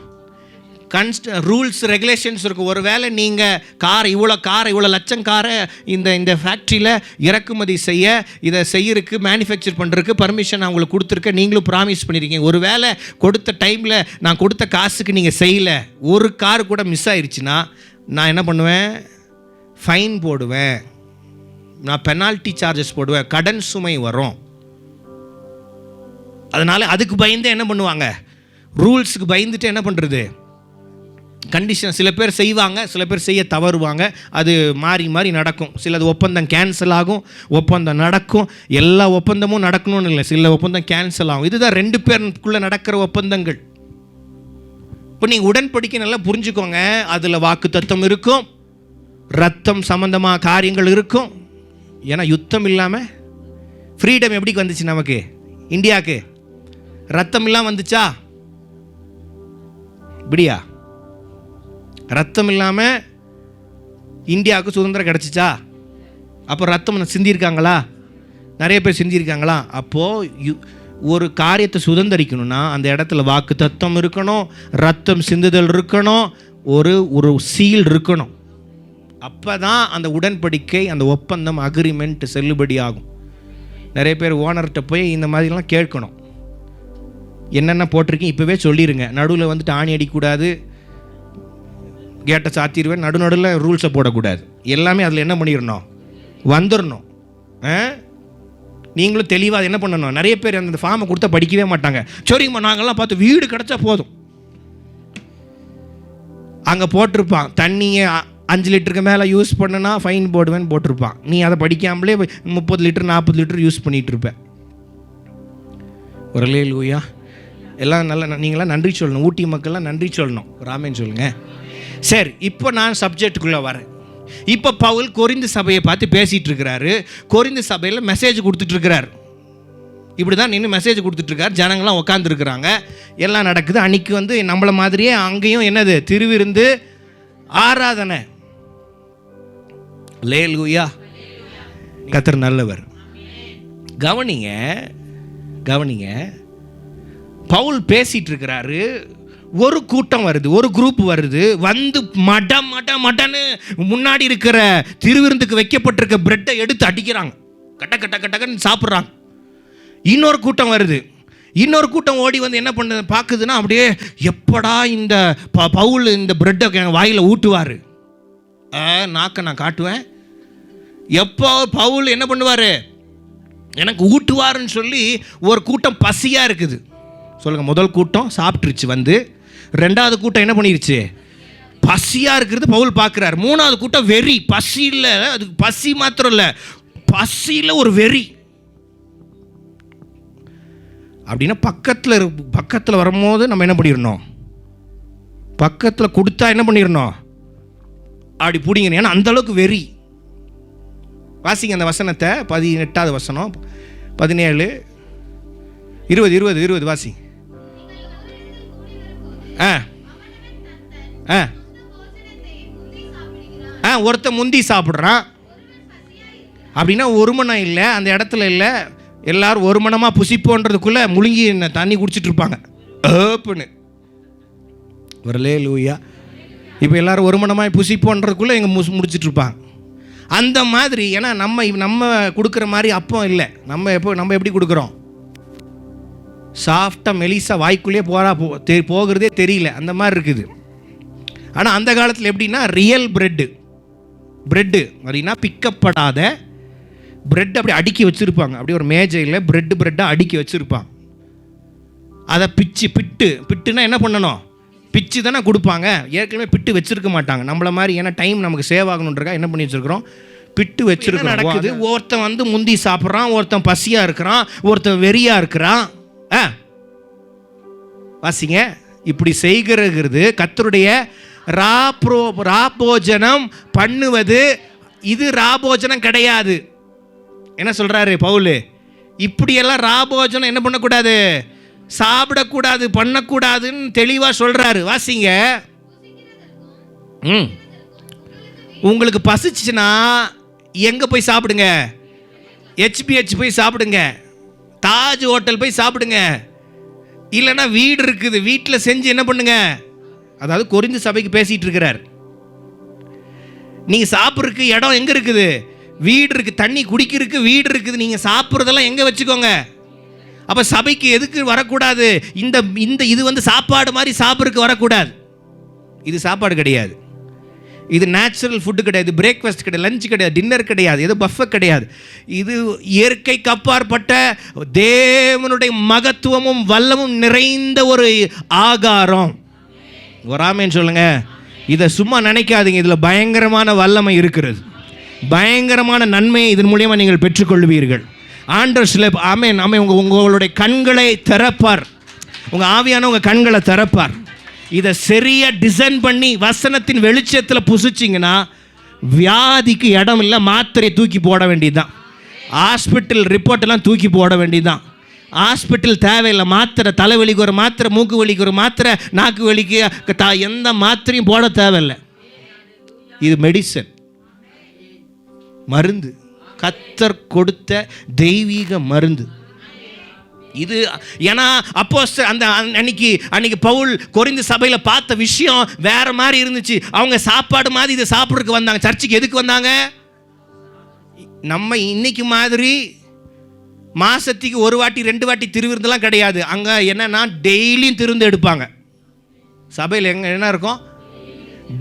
ரூல்ஸ், ரெகுலேஷன்ஸ் இருக்கும். ஒரு வேளை நீங்கள் இவ்வளோ லட்சம் காரை இந்த ஃபேக்ட்ரியில் இறக்குமதி செய்ய, இதை செய்யறதுக்கு, மேனுஃபேக்சர் பண்ணுறதுக்கு பர்மிஷன் நான் உங்களுக்கு கொடுத்துருக்கேன், நீங்களும் ப்ராமிஸ் பண்ணியிருக்கீங்க. ஒரு வேளை கொடுத்த டைமில் நான் கொடுத்த காசுக்கு நீங்கள் செய்யலை, ஒரு கார் கூட மிஸ் ஆயிடுச்சுன்னா நான் என்ன பண்ணுவேன்? ஃபைன் போடுவேன், நான் பெனால்ட்டி சார்ஜஸ் போடுவேன், கடன் சுமை வரும். அதனால் அதுக்கு பயந்து என்ன பண்ணுவாங்க? ரூல்ஸுக்கு பயந்துட்டு என்ன பண்ணுறது? கண்டிஷன். சில பேர் செய்வாங்க, சில பேர் செய்ய தவறுவாங்க. அது மாறி நடக்கும். சிலது ஒப்பந்தம் கேன்சல் ஆகும், ஒப்பந்தம் நடக்கும். எல்லா ஒப்பந்தமும் நடக்கணும்னு இல்லை, சில ஒப்பந்தம் கேன்சல் ஆகும். இதுதான் 2 பேருக்குள்ளே நடக்கிற ஒப்பந்தங்கள். இப்போ நீங்கள் உடன்படிக்கை நல்லா புரிஞ்சுக்கோங்க. அதில் வாக்குத்தத்தம் இருக்கும், ரத்தம் சம்பந்தமாக காரியங்கள் இருக்கும். ஏன்னா யுத்தம் இல்லாமல் ஃப்ரீடம் எப்படி வந்துச்சு நமக்கு? இந்தியாவுக்கு ரத்தம் இல்லாமல் வந்துச்சா? இப்படியா? ரத்தம் இல்லாமல் இந்தியாவுக்கு சுதந்திரம் கிடச்சிச்சா? அப்போ ரத்தம் சிந்தியிருக்காங்களா? நிறைய பேர் சிந்தியிருக்காங்களா? அப்போது ஒரு காரியத்தை சுதந்திரிக்கணும்னா அந்த இடத்துல வாக்கு தத்துவம் இருக்கணும், ரத்தம் சிந்துதல் இருக்கணும், ஒரு சீல் இருக்கணும். அப்போ தான் அந்த உடன்படிக்கை, அந்த ஒப்பந்தம், அக்ரிமெண்ட் செல்லுபடி ஆகும். நிறைய பேர் ஓனர்கிட்ட போய் இந்த மாதிரிலாம் கேட்கணும், என்னென்ன போட்டிருக்கீங்க இப்போவே சொல்லிடுங்க. நடுவில் வந்துட்டு ஆணி அடிக்கக்கூடாது, கேட்டை சாத்திடுவேன், நடுநடுவில் ரூல்ஸை போடக்கூடாது. எல்லாமே அதில் என்ன பண்ணிடணும், வந்துடணும். நீங்களும் தெளிவாக என்ன பண்ணணும். நிறைய பேர் அந்த ஃபார்மை கொடுத்தா படிக்கவே மாட்டாங்க. சரிங்கம்மா நாங்கள்லாம் பார்த்து வீடு கிடச்சா போதும். அங்கே போட்டிருப்பான் தண்ணியை 5 லிட்டருக்கு மேலே யூஸ் பண்ணுனா ஃபைன் போடுவேன்னு போட்டிருப்பான். நீ அதை படிக்காமலே 30 லிட்டர் 40 லிட்டர் யூஸ் பண்ணிகிட்டு இருப்பேன். ஒரு அல்லேலூயா. எல்லாம் நல்லா நீங்களாம் நன்றி சொல்லணும். ஊட்டி மக்கள்லாம் நன்றி சொல்லணும். ராமேன்னு சொல்லுங்கள். சரி, இப்போ நான் சப்ஜெக்டுக்குள்ளே வரேன். இப்போ பவுல் கொரிந்து சபையை பார்த்து பேசிகிட்டு இருக்கிறாரு. கொரிந்து சபையில் மெசேஜ் கொடுத்துட்ருக்கிறார். இப்படி தான் நின்று மெசேஜ் கொடுத்துட்ருக்கார். ஜனங்கள்லாம் உட்காந்துருக்குறாங்க, எல்லாம் நடக்குது. அன்றைக்கி நம்மளை மாதிரியே அங்கேயும் என்னது, திருவிருந்து, ஆராதனை. அல்லேலூயா. கர்த்தர் நல்லவர். கவனிங்க கவனிங்க, பவுல் பேசிகிட்டு இருக்கிறாரு. ஒரு கூட்டம் வருது, ஒரு குரூப் வருது, வந்து மட்டன்னு முன்னாடி இருக்கிற திருவிருந்துக்கு வைக்கப்பட்டிருக்க பிரெட்டை எடுத்து அடிக்கிறாங்க, கட்டன்னு சாப்பிட்றாங்க. இன்னொரு கூட்டம் வருது, இன்னொரு கூட்டம் ஓடி வந்து என்ன பண்ண பார்க்குதுன்னா, அப்படியே எப்படா இந்த பவுல் இந்த பிரெட்டை வாயில் ஊட்டுவார், நாக்க நான் காட்டுவேன், எப்போ பவுல் என்ன பண்ணுவார் எனக்கு ஊட்டுவாருன்னு சொல்லி ஒரு கூட்டம் பசியாக இருக்குது. சொல்லுங்கள், முதல் கூட்டம் சாப்பிட்டுருச்சு, வந்து ரெண்டாவது கூட்டம் என்ன பண்ணிருச்சு, பசியாக இருக்கிறது பவுல் பார்க்குறாரு. மூணாவது கூட்டம் வெறி, பசி இல்லை, அது பசி மாத்திரம் இல்லை, பசியில் ஒரு வெறி. அப்படின்னா பக்கத்தில் வரும்போது நம்ம என்ன பண்ணிடணும், பக்கத்தில் கொடுத்தா என்ன பண்ணிடணும், அப்படி பிடிங்க. ஏன்னா அந்தளவுக்கு வெறி. வாசிங்க அந்த வசனத்தை, 18வது வசனம், 17, 20 வாசி. ஒருத்த முந்தி சாப்பிட்றான் அப்படின்னா ஒரு மனம் இல்லை, அந்த இடத்துல இல்லை. எல்லாரும் ஒரு மனமாக புசிப்போன்றதுக்குள்ளே முழுங்கி தண்ணி குடிச்சிட்டு இருப்பாங்க ஏப்புன்னு. வரலே லூயா. இப்போ எல்லாரும் ஒரு மனமாக புசிப்போன்றதுக்குள்ளே எங்கள் முடிச்சிட்டு இருப்பாங்க. அந்த மாதிரி. ஏன்னா நம்ம கொடுக்குற மாதிரி அப்பம் இல்லை. நம்ம எப்படி கொடுக்குறோம், சாஃப்டாக மெலிசா வாய்க்குள்ளே போகிறதே தெரியல, அந்த மாதிரி இருக்குது. ஆனால் அந்த காலத்தில் எப்படின்னா ரியல் பிரெட்டு அப்படின்னா பிக்கப்படாத பிரெட் அப்படி அடுக்கி வச்சுருப்பாங்க. அப்படி ஒரு மேஜையில் பிரெட்டாக அடுக்கி வச்சுருப்பாங்க. அதை பிட்டுனா என்ன பண்ணணும், பிச்சு தானே கொடுப்பாங்க. ஏற்கனவே பிட்டு வச்சுருக்க மாட்டாங்க நம்மளை மாதிரி. ஏன்னா டைம் நமக்கு சேவ் ஆகணுன்றக்கா என்ன பண்ணி வச்சுருக்கிறோம், பிட்டு வச்சுருக்கோம். நடக்குது, ஒருத்தன் வந்து முந்தி சாப்பிட்றான், ஒருத்தன் பசியாக இருக்கிறான், ஒருத்தன் வெறியாக இருக்கிறான். வாசிங்க. இப்படி செய்கிறது கர்த்தருடைய ராபோஜனம் பண்ணுவது. இது ராபோஜனம் கிடையாது. என்ன சொல்றாரு பவுல், இப்படியெல்லாம் ராபோஜனம் என்ன பண்ணக்கூடாது, சாப்பிடக்கூடாது, பண்ணக்கூடாதுன்னு தெளிவாக சொல்றாரு. வாசிங்க. உங்களுக்கு பசிச்சுன்னா எங்கே போய் சாப்பிடுங்க, HBH போய் சாப்பிடுங்க, தாஜ் ஹோட்டல் போய் சாப்பிடுங்க, இல்லைன்னா வீடு இருக்குது, வீட்டில் செஞ்சு என்ன பண்ணுங்க. அதாவது கொரிந்து சபைக்கு பேசிகிட்டு இருக்கிறார். நீங்கள் சாப்பிட்றதுக்கு இடம் எங்கே இருக்குது, வீடு இருக்குது, தண்ணி குடிக்கிறதுக்கு வீடு இருக்குது, நீங்கள் சாப்பிட்றதெல்லாம் எங்கே வச்சுக்கோங்க. அப்போ சபைக்கு எதுக்கு வரக்கூடாது, இந்த இது வந்து சாப்பாடு மாதிரி சாப்பிட்றதுக்கு வரக்கூடாது. இது சாப்பாடு கிடையாது, இது நேச்சுரல் ஃபுட்டு கிடையாது, பிரேக்ஃபாஸ்ட் கிடையாது, லஞ்ச் கிடையாது, டின்னர் கிடையாது, எது பஃபே கிடையாது. இது இயற்கைக்கு அப்பாற்பட்ட தேவனுடைய மகத்துவமும் வல்லமும் நிறைந்த ஒரு ஆகாரம். வராமேன்னு சொல்லுங்க. இதை சும்மா நினைக்காதீங்க, இதில் பயங்கரமான வல்லமை இருக்கிறது, பயங்கரமான நன்மையை இதன் மூலியமாக நீங்கள் பெற்றுக்கொள்வீர்கள். ஆண்டவர் சில ஆமென் உங்களுடைய கண்களை திறப்பார், உங்கள் ஆவியான உங்கள் கண்களை திறப்பார். இதை சரியாக டிசைன் பண்ணி வசனத்தின் வெளிச்சத்தில் புசிச்சிங்கன்னா வியாதிக்கு இடம் இல்லை, மாத்திரையை தூக்கி போட வேண்டியதுதான், ஹாஸ்பிட்டல் ரிப்போர்ட்டெல்லாம் தூக்கி போட வேண்டியதுதான். ஹாஸ்பிட்டல் தேவையில்லை. மாத்திரை, தலைவலிக்கு ஒரு மாத்திரை, மூக்கு வலிக்கு ஒரு மாத்திரை, நாக்கு வலிக்கு எந்த மாத்திரையும் போட தேவையில்லை. இது மெடிசன், மருந்து, கர்த்தர் கொடுத்த தெய்வீக மருந்து இது. ஏன்னா அப்போ அந்த அன்னைக்கு பவுல் கொரிந்து சபையில் பார்த்த விஷயம் வேற மாதிரி இருந்துச்சு. அவங்க சாப்பாடு மாதிரி இதை சாப்பிட்றதுக்கு வந்தாங்க. சர்ச்சுக்கு எதுக்கு வந்தாங்க? நம்ம இன்னைக்கு மாதிரி மாசத்துக்கு ஒரு வாட்டி 2 வாட்டி திருவிருந்தெல்லாம் கிடையாது. அங்கே என்னன்னா டெய்லியும் திருந்து எடுப்பாங்க. சபையில் என்ன இருக்கும்?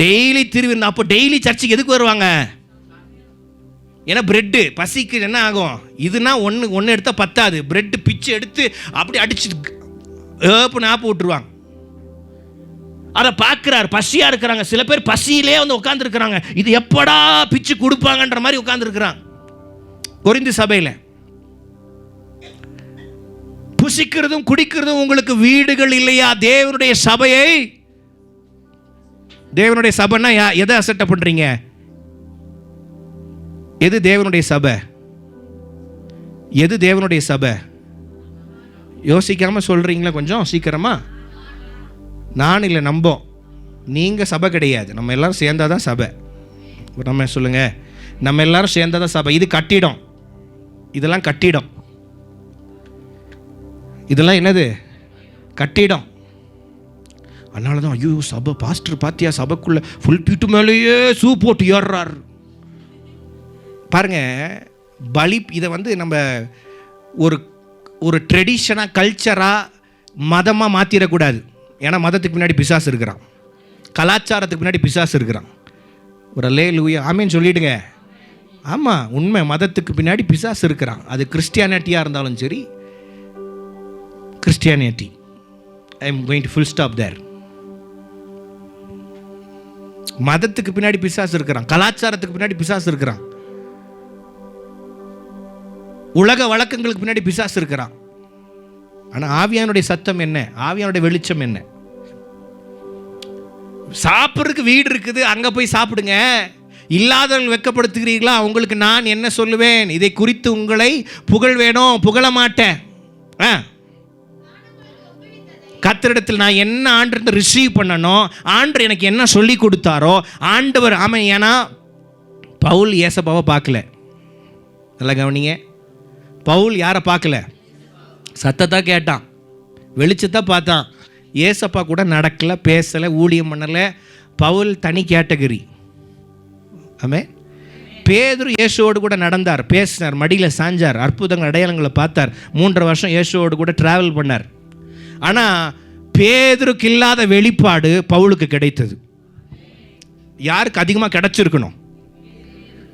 டெய்லி திருவிருந்து. அப்போ டெய்லி சர்ச்சுக்கு எதுக்கு வருவாங்க? ஏன்னா பிரெட்டு பசிக்கு என்ன ஆகும்? இதுனா ஒன்று எடுத்தால் பத்தாது. பிரெட்டு பிச்சு எடுத்து அப்படி அடிச்சு ஆப்பு விட்டுருவாங்க. அதை பார்க்குறாரு, பசியாக இருக்கிறாங்க. சில பேர் பசியிலே வந்து உட்காந்துருக்குறாங்க. இது எப்படா பிச்சு கொடுப்பாங்கன்ற மாதிரி உட்காந்துருக்குறாங்க கொரிந்து சபையில். புசிக்கிறதும் குடிக்கிறதும் உங்களுக்கு வீடுகள் இல்லையா? தேவனுடைய சபையை, தேவனுடைய சபைன்னா எதை அசட்டை பண்ணுறீங்க? எது தேவனுடைய சபை? எது தேவனுடைய சபை? யோசிக்காமல் சொல்கிறீங்களா? கொஞ்சம் சீக்கிரமா. நான் இல்லை, நம்போம். நீங்கள் சபை கிடையாது. நம்ம எல்லாரும் சேர்ந்தாதான் சபை. நம்ம சொல்லுங்கள், நம்ம எல்லாரும் சேர்ந்தாதான் சபை. இது கட்டிடம், இதெல்லாம் கட்டிடம். இதெல்லாம் என்னது? கட்டிடம். அதனால தான் ஐயோ சபை பாஸ்டர் பாத்தியா சபைக்குள்ள ஃபுல் பீட்டு மேலேயே ஷூ போட்டு ஏறுறாரு பாருங்க. இதை வந்து நம்ம ஒரு ட்ரெடிஷனாக, கல்ச்சராக, மதமாக மாற்றிடக்கூடாது. ஏன்னா மதத்துக்கு பின்னாடி பிசாசு இருக்கிறான், கலாச்சாரத்துக்கு பின்னாடி பிசாசு இருக்கிறான். ஒரு அல்லேலூயா ஆமேன்னு சொல்லிவிடுங்க. ஆமாம், உண்மை. மதத்துக்கு பின்னாடி பிசாசு இருக்கிறான். அது கிறிஸ்டியானிட்டியாக இருந்தாலும் சரி, Christianity. I am going to full stop there. மதத்துக்கு பின்னாடி பிசாசு இருக்கிறான், கலாச்சாரத்துக்கு பின்னாடி பிசாசு இருக்கிறான், உலக வழக்கங்களுக்கு பின்னாடி பிசாசு இருக்கிறான். ஆனால் ஆவியானுடைய சத்தம் என்ன? ஆவியானுடைய வெளிச்சம் என்ன? சாப்பிட்றதுக்கு வீடு இருக்குது, அங்கே போய் சாப்பிடுங்க. இல்லாதவர்கள் வெட்கப்படுத்துகிறீர்களா? உங்களுக்கு நான் என்ன சொல்லுவேன்? இதை குறித்து உங்களை புகழ் வேணும், புகழ மாட்டேன். கர்த்தரிடத்தில் நான் என்ன ஆண்டு ரிசீவ் பண்ணணும், ஆண்டு எனக்கு என்ன சொல்லி கொடுத்தாரோ ஆண்டவர். ஆமாம், ஏன்னா பவுல் ஏசப்பாவை பார்க்கல. நல்லா கவனிங்க, பவுல் யாரை பார்க்கல? சத்தத்தை கேட்டான், வெளிச்சத்தை பார்த்தான். ஏசப்பா கூட நடக்கலை, பேசலை, ஊழியம் பண்ணலை. பவுல் தனி கேட்டகரி. ஆமே. பேதுரு இயேசுவோடு கூட நடந்தார், பேசினார், மடியில் சாஞ்சார், அற்புதங்கள் அடையாளங்களை பார்த்தார். 3.5 வருஷம் இயேசுவோடு கூட டிராவல் பண்ணார். ஆனால் பேதுருக்கு இல்லாத வெளிப்பாடு பவுலுக்கு கிடைத்தது. யாருக்கு அதிகமாக கிடைச்சிருக்கணும்?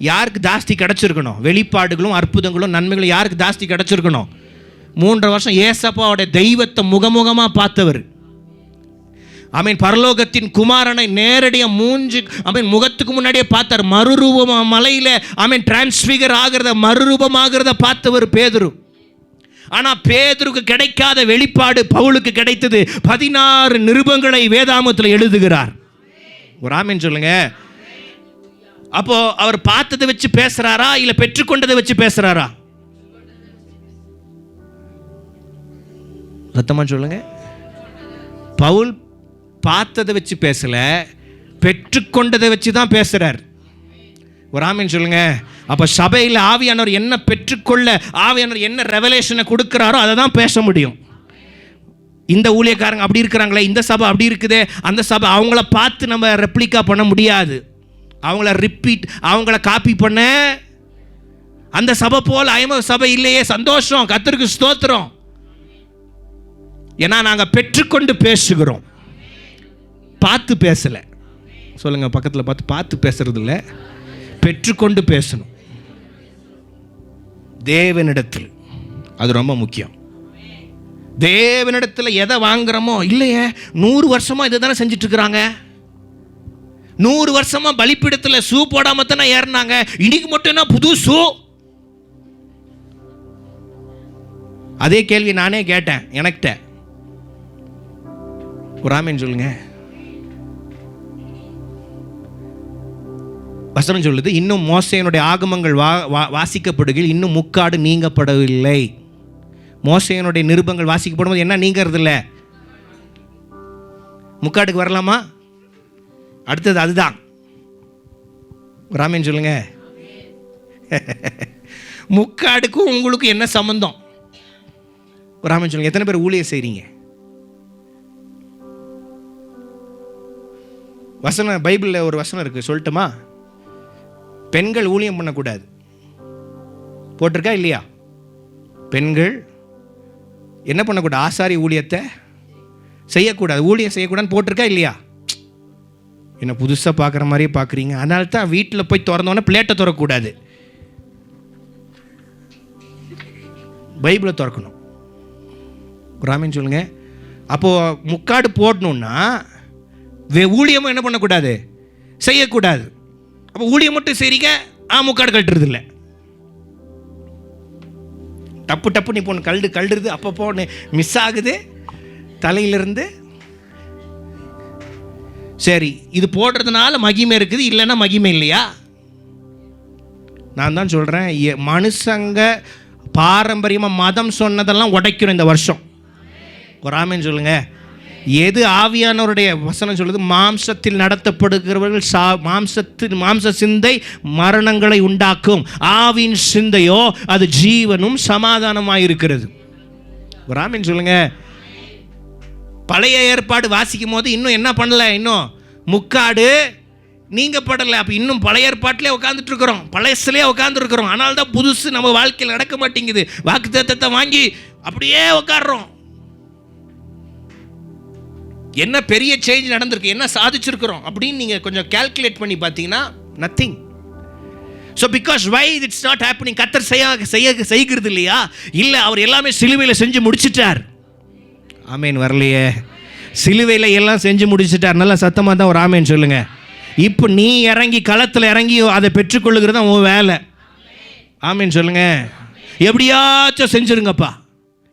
யாருக்கு ஜாஸ்தி கிடைச்சிருக்கணும்? வெளிப்பாடுகளும் அற்புதங்களும் நன்மைகளும் யாருக்கு ஜாஸ்தி கிடைச்சிருக்கணும்? 3.5 வருஷம் ஏசப்பாவுடைய தெய்வத்தை முகமுகமாக பார்த்தவர். ஆமீன். பரலோகத்தின் குமாரனை நேரடியாக முகத்துக்கு முன்னாடியே பார்த்தார். மறுரூபமா மலையில் ஆமீன் டிரான்ஸ்ஃபிகர் ஆகிறத, மறுரூபமாகிறத பார்த்தவர் பேதுரு. ஆனால் பேதுருக்கு கிடைக்காத வெளிப்பாடு பவுலுக்கு கிடைத்தது. 16 நிருபங்களை வேதாமத்தில் எழுதுகிறார். ஒரு ஆமீன் சொல்லுங்க. அப்போ அவர் பார்த்ததை வச்சு பேசுறாரா இல்லை பெற்றுக்கொண்டதை வச்சு பேசுறாரா? சத்தமா சொல்லுங்க. பவுல் பார்த்ததை வச்சு பேசல, பெற்றுக்கொண்டதை வச்சு தான் பேசுறார். ஒரு ஆமீன் சொல்லுங்க. அப்போ சபையில் ஆவியானவர் என்ன பெற்றுக்கொள்ள, ஆவியானவர் என்ன ரெவலேஷனை கொடுக்குறாரோ அதை தான் பேச முடியும். இந்த ஊழியக்காரங்க அப்படி இருக்கிறாங்களே, இந்த சபை அப்படி இருக்குதே, அந்த சபை, அவங்கள பார்த்து நம்ம ரெப்ளிகா பண்ண முடியாது. அவங்கள ரிப்பீட், அவங்கள காப்பி பண்ண அந்த சபை போல் ஐம சபை இல்லையே. சந்தோஷம், கர்த்தருக்கு ஸ்தோத்திரம். ஏன்னா நாங்கள் பெற்றுக்கொண்டு பேசுகிறோம், பார்த்து பேசலை. சொல்லுங்க பக்கத்தில் பார்த்து பேசுறது இல்லை, பெற்றுக்கொண்டு பேசணும் தேவனிடத்தில். அது ரொம்ப முக்கியம். தேவனிடத்தில் எதை வாங்குறோமோ இல்லையே, 100 வருஷமா இதை தானே செஞ்சுட்டு இருக்கிறாங்க. 100 வருஷமா பலிப்பீடத்தில் ஷூ போடாம தானே ஏறினாங்க. இன்னைக்கு மட்டும் என்ன புது ஷூ? அதே கேள்வி நானே கேட்டேன் எனக்கிட்ட. ஒரு ஆமீன் சொல்லுங்க. வசனம் சொல்லுது, இன்னும் மோசேயினுடைய ஆகமங்கள் வாசிக்கப்படுகையில் இன்னும் முக்காடு நீங்கப்படவில்லை. மோசேயினுடைய நிருபங்கள் வாசிக்கப்படும் போது என்ன நீங்கிறது இல்லை? முக்காடுக்கு வரலாமா? அடுத்தது அதுதான். ராமேன் சொல்லுங்க. முக்காடுக்கும் உங்களுக்கு என்ன சம்பந்தம்? ராமன் சொல்லுங்க. எத்தனை பேர் ஊழியம் செய்றீங்க? வசனம் பைபிளில் ஒரு வசனம் இருக்கு, சொல்லட்டுமா? பெண்கள் ஊழியம் பண்ணக்கூடாது போட்டிருக்கா இல்லையா? பெண்கள் என்ன பண்ணக்கூடாது? ஆசாரி ஊழியத்தை செய்யக்கூடாது, ஊழியம் செய்யக்கூடாதுன்னு போட்டிருக்கா இல்லையா? என்ன புதுசாக பார்க்குற மாதிரியே பார்க்குறீங்க. அதனால தான் வீட்டில் போய் திறந்தோன்னே பிளேட்டை திறக்கக்கூடாது, பைபிளை திறக்கணும். ராமன் சொல்லுங்க. அப்போது முக்காடு போடணுன்னா ஊழியமும் என்ன பண்ணக்கூடாது? செய்யக்கூடாது. அப்போ ஊழியம் மட்டும் செய்றீங்க, முக்காடு கட்டுறது இல்லை. டப்பு டப்பு நீ போன கழுடுறது, அப்பப்போ ஒன்று மிஸ் ஆகுது தலையிலிருந்து. சரி, இது போடுறதுனால மகிமை இருக்குது, இல்லைன்னா மகிமை இல்லையா? நான் தான் சொல்கிறேன், மனுஷங்க பாரம்பரியமாக மதம் சொன்னதெல்லாம் உடைக்கணும் இந்த வருஷம். ஒரு ஆமென் சொல்லுங்க. எது ஆவியானவருடைய வசனம் சொல்லுது? மாம்சத்தில் நடத்தப்படுகிறவர்கள் மாம்ச சிந்தை மரணங்களை உண்டாக்கும், ஆவியின் சிந்தையோ அது ஜீவனும் சமாதானமாக இருக்கிறது. ஒரு ஆமென் சொல்லுங்க. பழைய ஏற்பாடு வாசிக்கும் போது இன்னும் என்ன பண்ணல? இன்னும் முக்காடு நீங்க படலை. அப்போ இன்னும் பழைய ஏற்பாட்டிலே உட்காந்துட்டு இருக்கிறோம், பழையசிலே உட்காந்துருக்கிறோம். அதனால தான் புதுசு நம்ம வாழ்க்கையில் நடக்க மாட்டேங்குது. வாக்குத்தத்தத்தை வாங்கி அப்படியே உட்காடுறோம். என்ன பெரிய சேஞ்ச் நடந்திருக்கு, என்ன சாதிச்சிருக்கிறோம் அப்படின்னு நீங்கள் கொஞ்சம் கால்குலேட் பண்ணி பார்த்தீங்கன்னா nothing. So because why it's not happening? கர்த்தர் செய்கிறது இல்லையா? இல்லை, அவர் எல்லாமே சிலுவையில் செஞ்சு முடிச்சிட்டார். ஆமேன் வரலையே. சிலுவையில் எல்லாம் செஞ்சு முடிச்சிட்டார். நல்லா சத்தமாக தான் ஒரு ஆமேன் சொல்லுங்க. இப்போ நீ இறங்கி களத்தில் இறங்கி அதை பெற்றுக்கொள்ளுகிறது தான் உன் வேலை. ஆமேன் சொல்லுங்க. எப்படியாச்சும் செஞ்சுருங்கப்பா.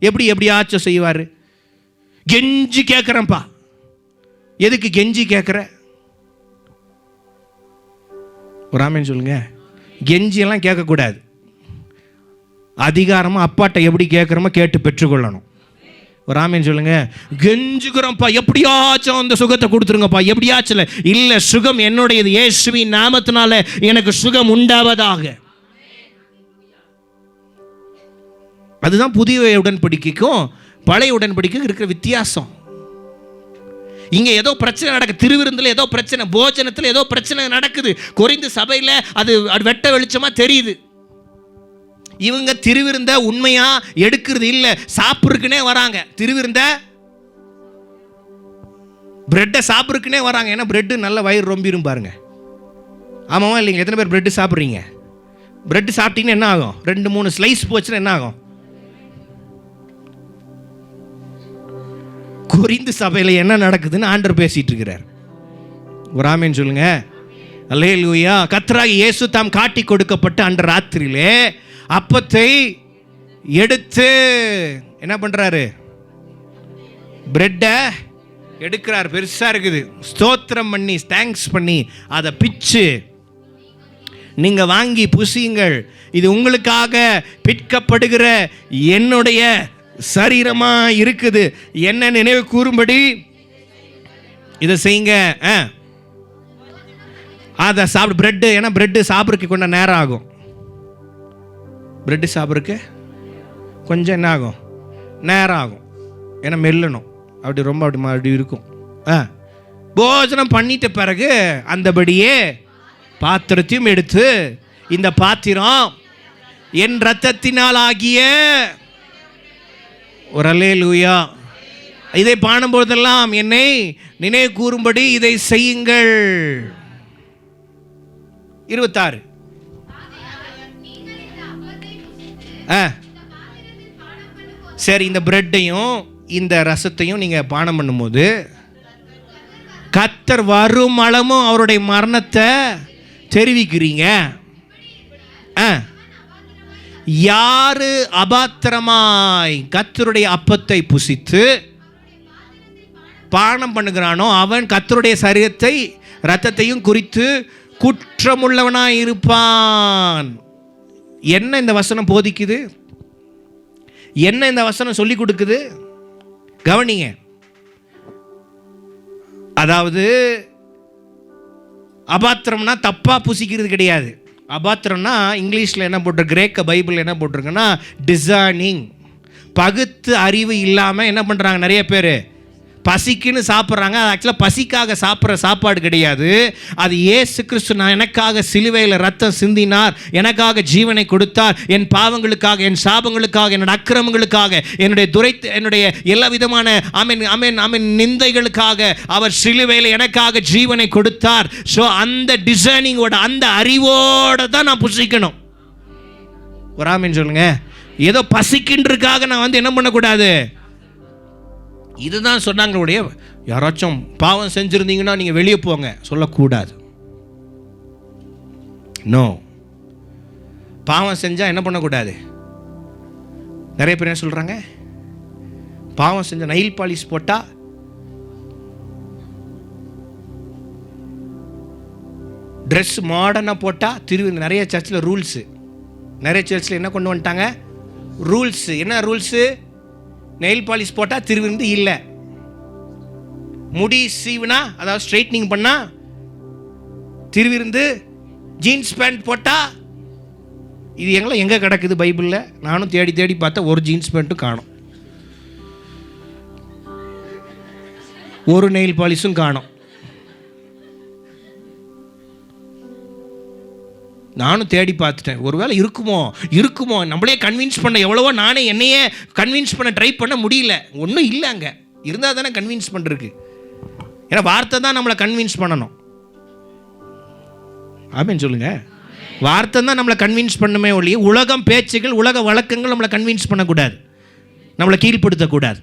எப்படியாச்சும் செய்வார். கெஞ்சி கேட்குறேன்ப்பா. எதுக்கு கெஞ்சி கேட்குற? ஒரு ஆமேன் சொல்லுங்க. கெஞ்சியெல்லாம் கேட்கக்கூடாது. அதிகாரமாக அப்பாட்ட எப்படி கேட்குறோமோ கேட்டு பெற்றுக்கொள்ளணும். ஒரு ஆமேன் சொல்லுங்க. கெஞ்சுக்கிறோம்ப்பா, எப்படியாச்சும் அந்த சுகத்தை கொடுத்துருங்கப்பா, எப்படியாச்சும். இல்லை, சுகம் என்னுடையது. இயேசுவின் நாமத்தினால எனக்கு சுகம் உண்டாவதாக. அதுதான் புதிய உடன்படிக்கைக்கும் பழைய உடன்படிக்கைக்கும் இருக்கிற வித்தியாசம். இங்கே ஏதோ பிரச்சனை நடக்குது, திருவிருந்தில் ஏதோ பிரச்சனை, போஜனத்தில் ஏதோ பிரச்சனை நடக்குது. கொரிந்து சபையில் அது வெட்ட வெளிச்சமாக தெரியுது. இவங்க திருவிருந்த உண்மையா எடுக்கிறது இல்லை, சாப்பிட்றதுக்குனே வராங்க. திருவிருந்த பிரெட்டை சாப்பிட்றதுக்குனே வராங்க. ஏன்னா பிரெட்டு நல்ல வயிறு ரொம்பிடும் பாருங்க. ஆமாவா இல்லைங்க? எத்தனை பேர் பிரெட்டு சாப்பிட்றீங்க? பிரெட்டு சாப்பிட்டீங்கன்னா என்ன ஆகும்? 2-3 ஸ்லைஸ் போச்சுன்னா என்ன ஆகும்? கொரிந்து சபையில் என்ன நடக்குதுன்னு ஆண்டவர் பேசிட்டு இருக்கிறார். ஒரு ஆமென் சொல்லுங்க. அல்லேலூயா. கர்த்தராகிய இயேசு தாம் காட்டி கொடுக்கப்பட்ட அன்று ராத்திரியிலே அப்பத்தை எடுத்து என்ன பண்றாரு? பிரெட்டை எடுக்கிறார். பெருசா இருக்குது. ஸ்தோத்திரம் பண்ணி, தேங்க்ஸ் பண்ணி, அதை பிச்சு நீங்க வாங்கி புசியுங்கள், இது உங்களுக்காக பிற்கப்படுகிற என்னுடைய சரீரமா இருக்குது, என்ன நினைவு கூறும்படி இதை செய்யுங்க. அதை சாப்பிடு. பிரெட்டு, ஏன்னா பிரெட்டு சாப்பிட்றதுக்கு கொஞ்சம் நேரம் ஆகும். பிரெட்டு சாப்பிட்றதுக்கு கொஞ்சம் என்ன ஆகும்? நேரம் ஆகும். ஏன்னா மெல்லணும். அப்படி ரொம்ப அப்படி இருக்கும். போஜனம் பண்ணிட்ட பிறகு அந்தபடியே பாத்திரத்தையும் எடுத்து, இந்த பாத்திரம் என் இரத்தத்தினால் ஆகிய, ஒரு அல்லேலூயா, இதை பாடும்போதெல்லாம் என்னை நினைவு கூறும்படி இதை செய்யுங்கள். 26. சரி, இந்த பிரெட்டையும் இந்த ரசத்தையும் நீங்க பானம் பண்ணும்போது கர்த்தர் வரும் அளவும் அவருடைய மரணத்தை தெரிவிக்கிறீங்க. யாரு அபாத்திரமாய் கர்த்தருடைய அப்பத்தை புசித்து பானம் பண்ணுகிறானோ அவன் கர்த்தருடைய சரீரத்தை இரத்தத்தையும் குறித்து குற்றமுள்ளவனாய் இருப்பான். என்ன இந்த வசனம் போதிக்குது? என்ன இந்த வசனம் சொல்லி கொடுக்குது? கவனிங்க. அதாவது அபாத்திரம்னா தப்பா புசிக்கிறது கிடையாது. அபாத்திரம்னா இங்கிலீஷில் என்ன போட்டிருக்கு, கிரேக்க பைபிள் என்ன போட்டிருக்குன்னா டிசர்னிங். பகுத்து அறிவு இல்லாமல் என்ன பண்ணுறாங்க நிறைய பேர், பசிக்குன்னு சாப்பிட்றாங்க. அது ஆக்சுவலாக பசிக்காக சாப்பிட்ற சாப்பாடு கிடையாது. அது இயேசு கிறிஸ்து நான் எனக்காக சிலுவையில் ரத்தம் சிந்தினார், எனக்காக ஜீவனை கொடுத்தார், என் பாவங்களுக்காக, என் சாபங்களுக்காக, என்னோட அக்கிரமங்களுக்காக, என்னுடைய எல்லா விதமான நிந்தைகளுக்காக அவர் சிலுவையில் எனக்காக ஜீவனை கொடுத்தார். ஸோ அந்த டிசைனிங்கோட, அந்த அறிவோட தான் நான் புசிக்கணும். ஒரு ஆமென் சொல்லுங்க. ஏதோ பசிக்கின்றதுக்காக நான் என்ன பண்ணக்கூடாது. இதுதான் சொன்னாங்களுடைய. யாராச்சும் பாவம் செஞ்சுருந்தீங்கன்னா நீங்கள் வெளியே போங்க சொல்லக்கூடாது. நோ, பாவம் செஞ்சால் என்ன பண்ணக்கூடாது. நிறைய பேர் என்ன சொல்கிறாங்க, பாவம் செஞ்ச நெயில் பாலிஷ் போட்டால், ட்ரெஸ் மாடர்னாக போட்டால், நிறைய சர்ச்சில் ரூல்ஸு, நிறைய சர்ச்சில் என்ன கொண்டு வந்துட்டாங்க ரூல்ஸு. என்ன ரூல்ஸு? நெயில் பாலிஷ் போட்டால் திருவிருந்து இல்லை, முடி சீவுனா அதாவது ஸ்ட்ரைட்னிங் பண்ணால் திருவிருந்து, ஜீன்ஸ் பேண்ட் போட்டால். இது எங்கே கிடக்குது பைபிளில்? நானும் தேடி தேடி பார்த்தா ஒரு ஜீன்ஸ் பேண்ட்டும் காணோம், ஒரு நெயில் பாலிஷும் காணோம். நானும் தேடி பார்த்துட்டேன். ஒருவேளை இருக்குமோ நம்மளே கன்வின்ஸ் பண்ண, எவ்வளவோ நானே என்னையே கன்வின்ஸ் பண்ண ட்ரை பண்ண முடியல. ஒன்றும் இல்லை, அங்கே இருந்தால் தானே கன்வின்ஸ் பண்ணுறதுக்கு. ஏன்னா வார்த்தை தான் நம்மளை கன்வின்ஸ் பண்ணணும். ஆமென் சொல்லுங்க. வார்த்தை தான் நம்மளை கன்வின்ஸ் பண்ணுமே ஒழிய உலகம் பேச்சுகள், உலக வழக்கங்கள் நம்மளை கன்வின்ஸ் பண்ணக்கூடாது, நம்மளை கீழ்ப்படுத்தக்கூடாது.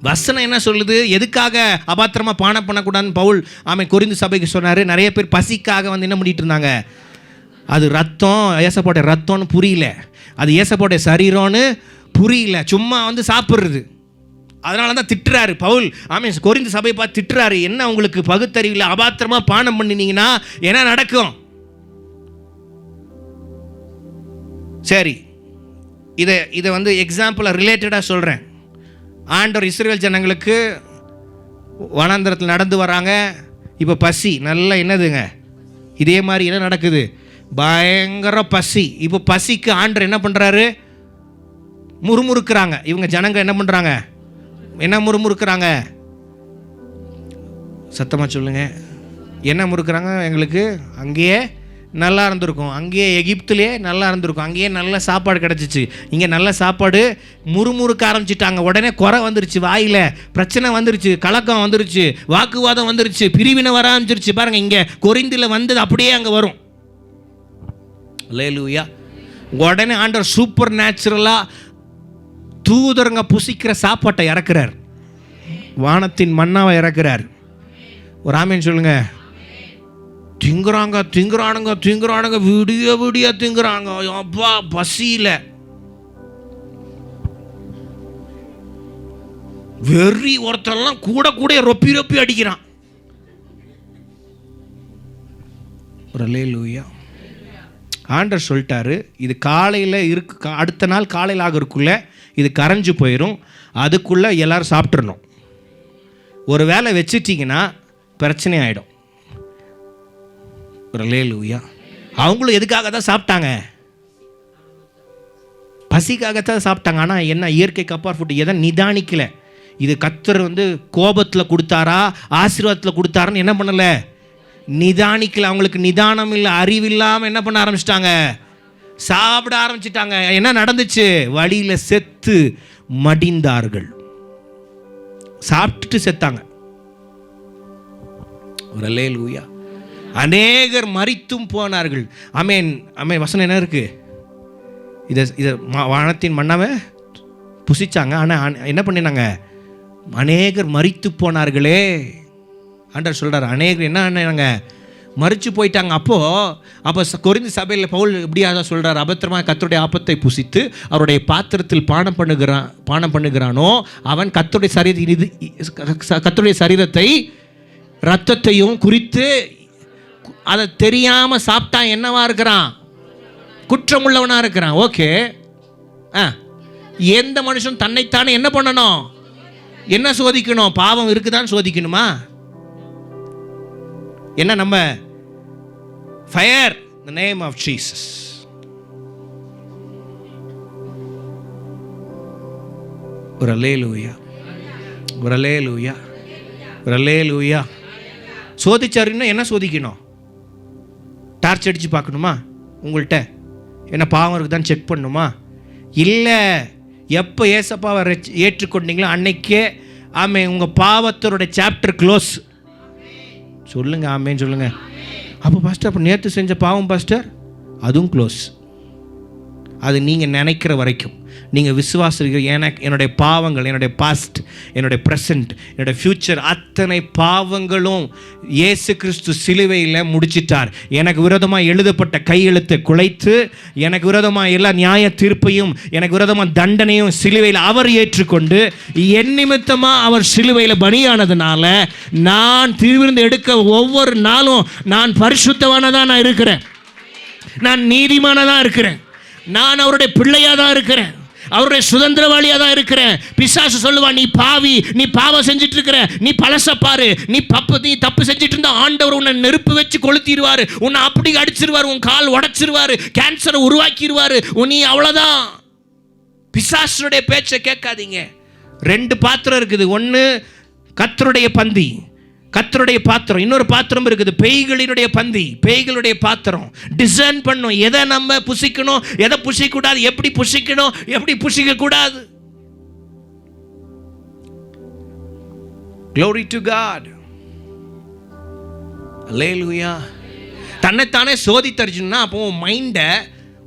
வசனம் என்ன சொல்லுது? எதுக்காக அபாத்திரமாக பானம் பண்ணக்கூடாதுன்னு பவுல் கொரிந்து சபைக்கு சொன்னார். நிறைய பேர் பசிக்காக என்ன பண்ணிட்டு இருந்தாங்க. அது ரத்தம், ஏசப்போட ரத்தம்னு புரியல, அது ஏசப்போட சரீரம்னு புரியல, சும்மா சாப்பிட்றது. அதனால தான் திட்டுறாரு பவுல். கொரிந்து சபையை பார்த்து திட்டுறாரு. என்ன உங்களுக்கு பகுத்தறிவில் அபாத்திரமாக பானம் பண்ணினீங்கன்னா என்ன நடக்கும்? சரி, இதை எக்ஸாம்பிளாக ரிலேட்டடாக சொல்கிறேன். ஆண்டவர் இஸ்ரவேல் ஜனங்களுக்கு வனாந்தரத்தில் நடந்து வராங்க. இப்போ பசி நல்லா என்னதுங்க, இதே மாதிரி என்ன நடக்குது, பயங்கர பசி. இப்போ பசிக்கு ஆண்டவர் என்ன பண்ணுறாரு, முறுமுறுக்கிறாங்க. இவங்க ஜனங்க என்ன பண்ணுறாங்க, என்ன முறுமுறுக்கிறாங்க, சத்தமாக சொல்லுங்க, என்ன முறுக்கிறாங்க? எங்களுக்கு அங்கேயே நல்லா இருந்திருக்கும், அங்கேயே எகிப்துலேயே நல்லா இருந்திருக்கும், அங்கேயே நல்ல சாப்பாடு கிடச்சிச்சு, இங்கே நல்ல சாப்பாடு. முறுமுறுக்க ஆரம்பிச்சிட்டாங்க. உடனே குறை வந்துருச்சு, வாயில் பிரச்சனை வந்துருச்சு, கலக்கம் வந்துருச்சு, வாக்குவாதம் வந்துருச்சு, பிரிவினை வர ஆரம்பிச்சிருச்சு. பாருங்கள், இங்கே கொரிந்தில் வந்தது அப்படியே அங்கே வரும். அல்லேலூயா. உடனே ஆண்டவர் சூப்பர் நேச்சுரலாக தூதருங்க புசிக்கிற சாப்பாட்டை இறக்குறார், வானத்தின் மன்னாவை இறக்குறார். ஒரு ஆமேன் சொல்லுங்க. திங்குறானுங்க விடிய திங்குறாங்க. அப்பா பசியில் வெறி ஒருத்தரெல்லாம் கூட ரொப்பி அடிக்கிறான். ஒரு அல்லேலூயா. ஆண்டவர் சொல்லிட்டாரு, இது காலையில் இருக்கு, அடுத்த நாள் காலையில் ஆகிறதுக்குள்ளே இது கரைஞ்சு போயிடும், அதுக்குள்ளே எல்லோரும் சாப்பிட்றணும். ஒரு வேளை வச்சிட்டிங்கன்னா பிரச்சனை ஆகிடும். ஒரு அல்லேலூயா. அவங்களும் எதுக்காக தான் சாப்பிட்டாங்க, பசிக்காகத்தான் சாப்பிட்டாங்க. ஆனால் என்ன, இயற்கைக்கு அப்பாற்பட்டு ஃபுட்டு எதை நிதானிக்கலை. இது கர்த்தர் கோபத்தில் கொடுத்தாரா ஆசீர்வாதத்தில் கொடுத்தாரான்னு என்ன பண்ணலை, நிதானிக்கல. அவங்களுக்கு நிதானம் இல்லை, அறிவில்லாமல் என்ன பண்ண ஆரம்பிச்சிட்டாங்க, சாப்பிட ஆரம்பிச்சிட்டாங்க. என்ன நடந்துச்சு, வழியில் செத்து மடிந்தார்கள், சாப்பிட்டுட்டு செத்தாங்க. ஒரு அல்லேலூயா. அநேகர் மரித்தும் போனார்கள். ஆமென். வசனம் என்ன இருக்கு, இதை வானத்தின் மன்னாவை புசிச்சாங்க, ஆனால் என்ன பண்ணினாங்க, அநேகர் மரித்து போனார்களே. ஆண்டவர் சொல்கிறார், அநேகர் என்ன பண்ணாங்க, மரித்து போயிட்டாங்க. அப்போ கொரிந்து சபையில் பவுல் இப்படியாக சொல்கிறார், அபத்திரமாக கர்த்தருடைய ஆப்பத்தை புசித்து அவருடைய பாத்திரத்தில் பானம் பண்ணுகிறானோ அவன் கர்த்தருடைய சரீரத்தை இரத்தத்தையும் குறித்து அதை தெரியாமல் சாப்பிட்டான், என்னவா இருக்கிறான், குற்றமுள்ளவனாக இருக்கிறான். ஓகே, எந்த மனுஷன் தன்னைத்தானே என்ன பண்ணணும்? என்ன சோதிக்கணும்? பாவம் இருக்குதான்னு சோதிக்கணுமா? என்ன நம்ம fire the name of Jesus. ஒரு அல்லேலூயா, ஒரு அல்லேலூயா, ஒரு அல்லேலூயா. சோதிச்சாருன்னா என்ன சோதிக்கணும்? டார்ச் அடித்து பார்க்கணுமா? உங்கள்கிட்ட என்ன பாவம் இருக்குதான்னு செக் பண்ணணுமா? இல்லை, எப்போ ஏசப்பாவை ஏற்றுக்கொண்டீங்களோ அன்னைக்கே ஆமே உங்கள் பாவத்தோட சாப்டர் க்ளோஸ். சொல்லுங்கள் ஆமேன்னு சொல்லுங்கள். அப்போ பாஸ்டர், அப்போ நேற்று செஞ்ச பாவம் பாஸ்டர் அதுவும் க்ளோஸ். அது நீங்கள் நினைக்கிற வரைக்கும், நீங்கள் விசுவாசிக்கிற என்னுடைய பாவங்கள், என்னுடைய பாஸ்ட், என்னுடைய ப்ரெசண்ட், என்னுடைய ஃப்யூச்சர், அத்தனை பாவங்களும் இயேசு கிறிஸ்து சிலுவையில் முடிச்சிட்டார். எனக்கு விரோதமாக எழுதப்பட்ட கையெழுத்தை குலைத்து, எனக்கு விரோதமாக எல்லா நியாய தீர்ப்பையும், எனக்கு விரோதமாக தண்டனையும் சிலுவையில் அவர் ஏற்றுக்கொண்டு, என் நிமித்தமாக அவர் சிலுவையில் பலியானதுனால நான் தீர்ந்து எடுக்க ஒவ்வொரு நாளும் நான் பரிசுத்தவானதான் நான் இருக்கிறேன், நான் நீதிமானதான் இருக்கிறேன், நான் அவருடைய பிள்ளையாக தான் இருக்கிறேன், அவருடைய சுதந்திரவாளியாக தான் இருக்கிறேன். பிசாசு சொல்லுவான், நீ பாவி, நீ பாவம் செஞ்சுட்டு இருக்கிற, நீ பழசப்பாரு, நீ தப்பு செஞ்சுட்டு இருந்தா ஆண்டவர் உன்னை நெருப்பு வச்சு கொளுத்திடுவாரு, உன்னை அப்படி அடிச்சிருவாரு, உன் கால் உடைச்சிருவாரு, கேன்சரை உருவாக்கிடுவாரு, நீ அவ்வளோதான். பிசாசுடைய பேச்சை கேட்காதீங்க. 2 பாத்திரம் இருக்குது. ஒன்று கர்த்தருடைய பந்தி, கர்த்தருடைய பாத்திரம். இன்னொரு பாத்திரம் இருக்குது, பேய்களினுடைய பந்தி, பேய்களுடைய பாத்திரம். டிசைன் பண்ணும் எதை நம்ம புசிக்கணும், எதை புசிக்கூடாது, எப்படி புசிக்கணும், எப்படி புசிக்க கூடாது. Glory to God. Hallelujah. தன்னைத்தானே சோதித்தறிஞ்சுன்னா அப்போ மைண்டை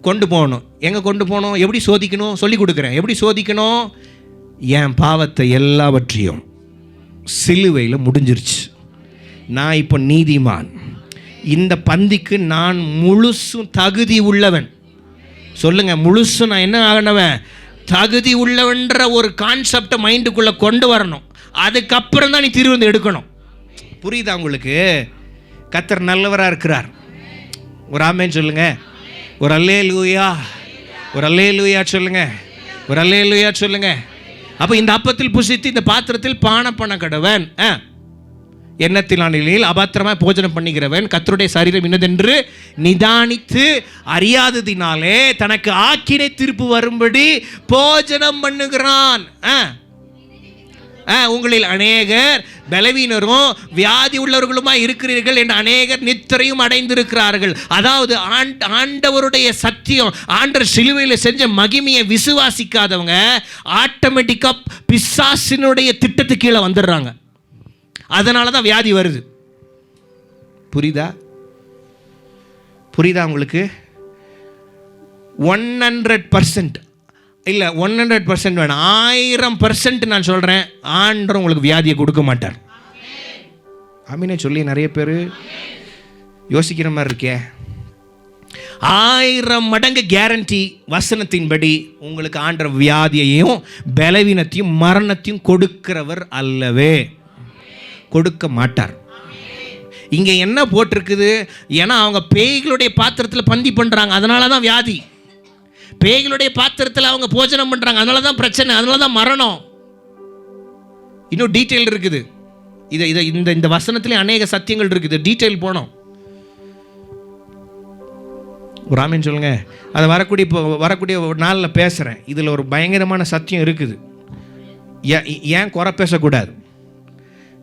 கொண்டு போகணும். எங்கே கொண்டு போகணும்? எப்படி சோதிக்கணும் சொல்லி கொடுக்குறேன். எப்படி சோதிக்கணும்? என் பாவத்தை எல்லாவற்றையும் சிலுவையில் முடிஞ்சிருச்சு, நான் இப்போ நீதிமான், இந்த பந்திக்கு நான் முழுசும் தகுதி உள்ளவன். சொல்லுங்க, முழுசும் நான் என்ன ஆகணவன்? தகுதி உள்ளவன்ற ஒரு கான்செப்டை மைண்டுக்குள்ளே கொண்டு வரணும். அதுக்கப்புறம் தான் நீ திருவிந்து எடுக்கணும். புரியுதா உங்களுக்கு? கர்த்தர் நல்லவராக இருக்கிறார். ஒரு ஆமேன்னு சொல்லுங்க, ஒரு அல்லேலூயா, ஒரு அல்லேலூயா சொல்லுங்க, ஒரு அல்லேலூயா சொல்லுங்க. அப்போ இந்த அப்பத்தில் புசித்து இந்த பாத்திரத்தில் பானம் பண்ண கடவன், எண்ணத்தினானில் அபாத்திரமாக போஜனம் பண்ணுகிறவன் கர்த்தருடைய சரீரம் இன்னதென்று நிதானித்து அறியாததினாலே தனக்கு ஆக்கினை தீர்ப்பு வரும்படி போஜனம் பண்ணுகிறான். உங்களில் அநேகர் பலவீனரும் வியாதி உள்ளவர்களுமா இருக்கிறீர்கள் என்று அநேகர் நித்திரையும் அடைந்திருக்கிறார்கள். அதாவது ஆண்டவருடைய சத்தியம், ஆண்டவர் சிலுவையில் செஞ்ச மகிமையை விசுவாசிக்காதவங்க ஆட்டோமேட்டிக்காக பிசாசினுடைய திட்டத்துக்கு கீழே வந்துடுறாங்க. அதனால தான் வியாதி வருது. புரியுதா? புரியுதா உங்களுக்கு? 100% இல்லை, 100% வேணும், 1000% நான் சொல்கிறேன், ஆண்டவர் உங்களுக்கு வியாதியை கொடுக்க மாட்டார். ஆமீனே சொல்லி நிறைய பேர் யோசிக்கிற மாதிரி இருக்கே. 1000 மடங்கு கேரண்டி வசனத்தின்படி உங்களுக்கு ஆண்டவர் வியாதியையும் பலவீனத்தையும் மரணத்தையும் கொடுக்கிறவர் அல்லவே, கொடுக்க மாட்டார். இங்கே என்ன போட்டிருக்குது? ஏன்னா அவங்க பேய்களுடைய பாத்திரத்தில் பந்தி பண்ணுறாங்க, அதனால தான் வியாதி. பேய்களுடைய பாத்திரத்தில் அவங்க போஜனம் பண்ணுறாங்க, அதனால தான் பிரச்சனை, அதனால தான் மரணம். இன்னும் டீட்டெயில் இருக்குது. இதை இந்த வசனத்திலே அநேக சத்தியங்கள் இருக்குது. டீட்டெயில் போனோம். ஒரு ஆமீன் சொல்லுங்க. அதை வரக்கூடிய ஒரு நாளில் பேசுகிறேன். இதில் ஒரு பயங்கரமான சத்தியம் இருக்குது. ஏன் குறை பேசக்கூடாது?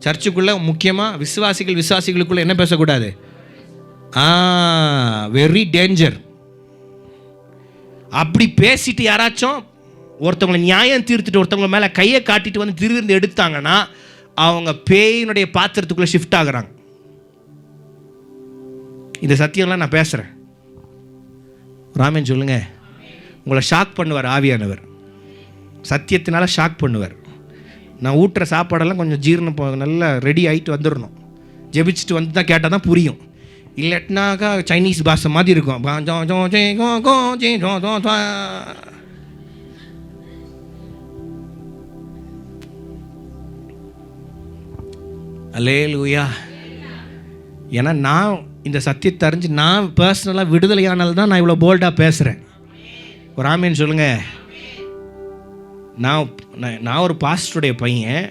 சர்ச்சுக்குள்ளே முக்கியமாக விசுவாசிகளுக்குள்ளே என்ன பேசக்கூடாது? Very danger. அப்படி பேசிட்டு யாராச்சும் ஒருத்தவங்களை நியாயம் தீர்த்துட்டு ஒருத்தவங்க மேலே கையை காட்டிட்டு வந்து திருவிருந்து எடுத்தாங்கன்னா அவங்க பேயினுடைய பாத்திரத்துக்குள்ளே ஷிஃப்ட் ஆகுறாங்க. இந்த சத்தியம்லாம் நான் பேசுகிறேன். ராமன் சொல்லுங்க, உங்களை ஷாக் பண்ணுவார் ஆவியானவர். சத்தியத்தினால ஷாக் பண்ணுவார். நான் ஊட்டுற சாப்பாடெல்லாம் கொஞ்சம் ஜீரணம் நல்லா ரெடி ஆகிட்டு வந்துடணும். ஜெபிச்சுட்டு வந்து தான் கேட்டால் தான் புரியும். இல்லட்டினாக்கா சைனீஸ் பாஷை மாதிரி இருக்கும். அல்லேலூயா. ஏன்னா நான் இந்த சத்தியத்தை அறிஞ்சு நான் பர்சனலாக விடுதலையானது தான் நான் இவ்வளோ போல்டாக பேசுகிறேன். ஒரு ஆமீன் சொல்லுங்கள். நான் ஒரு பாஸ்டருடைய பையன்.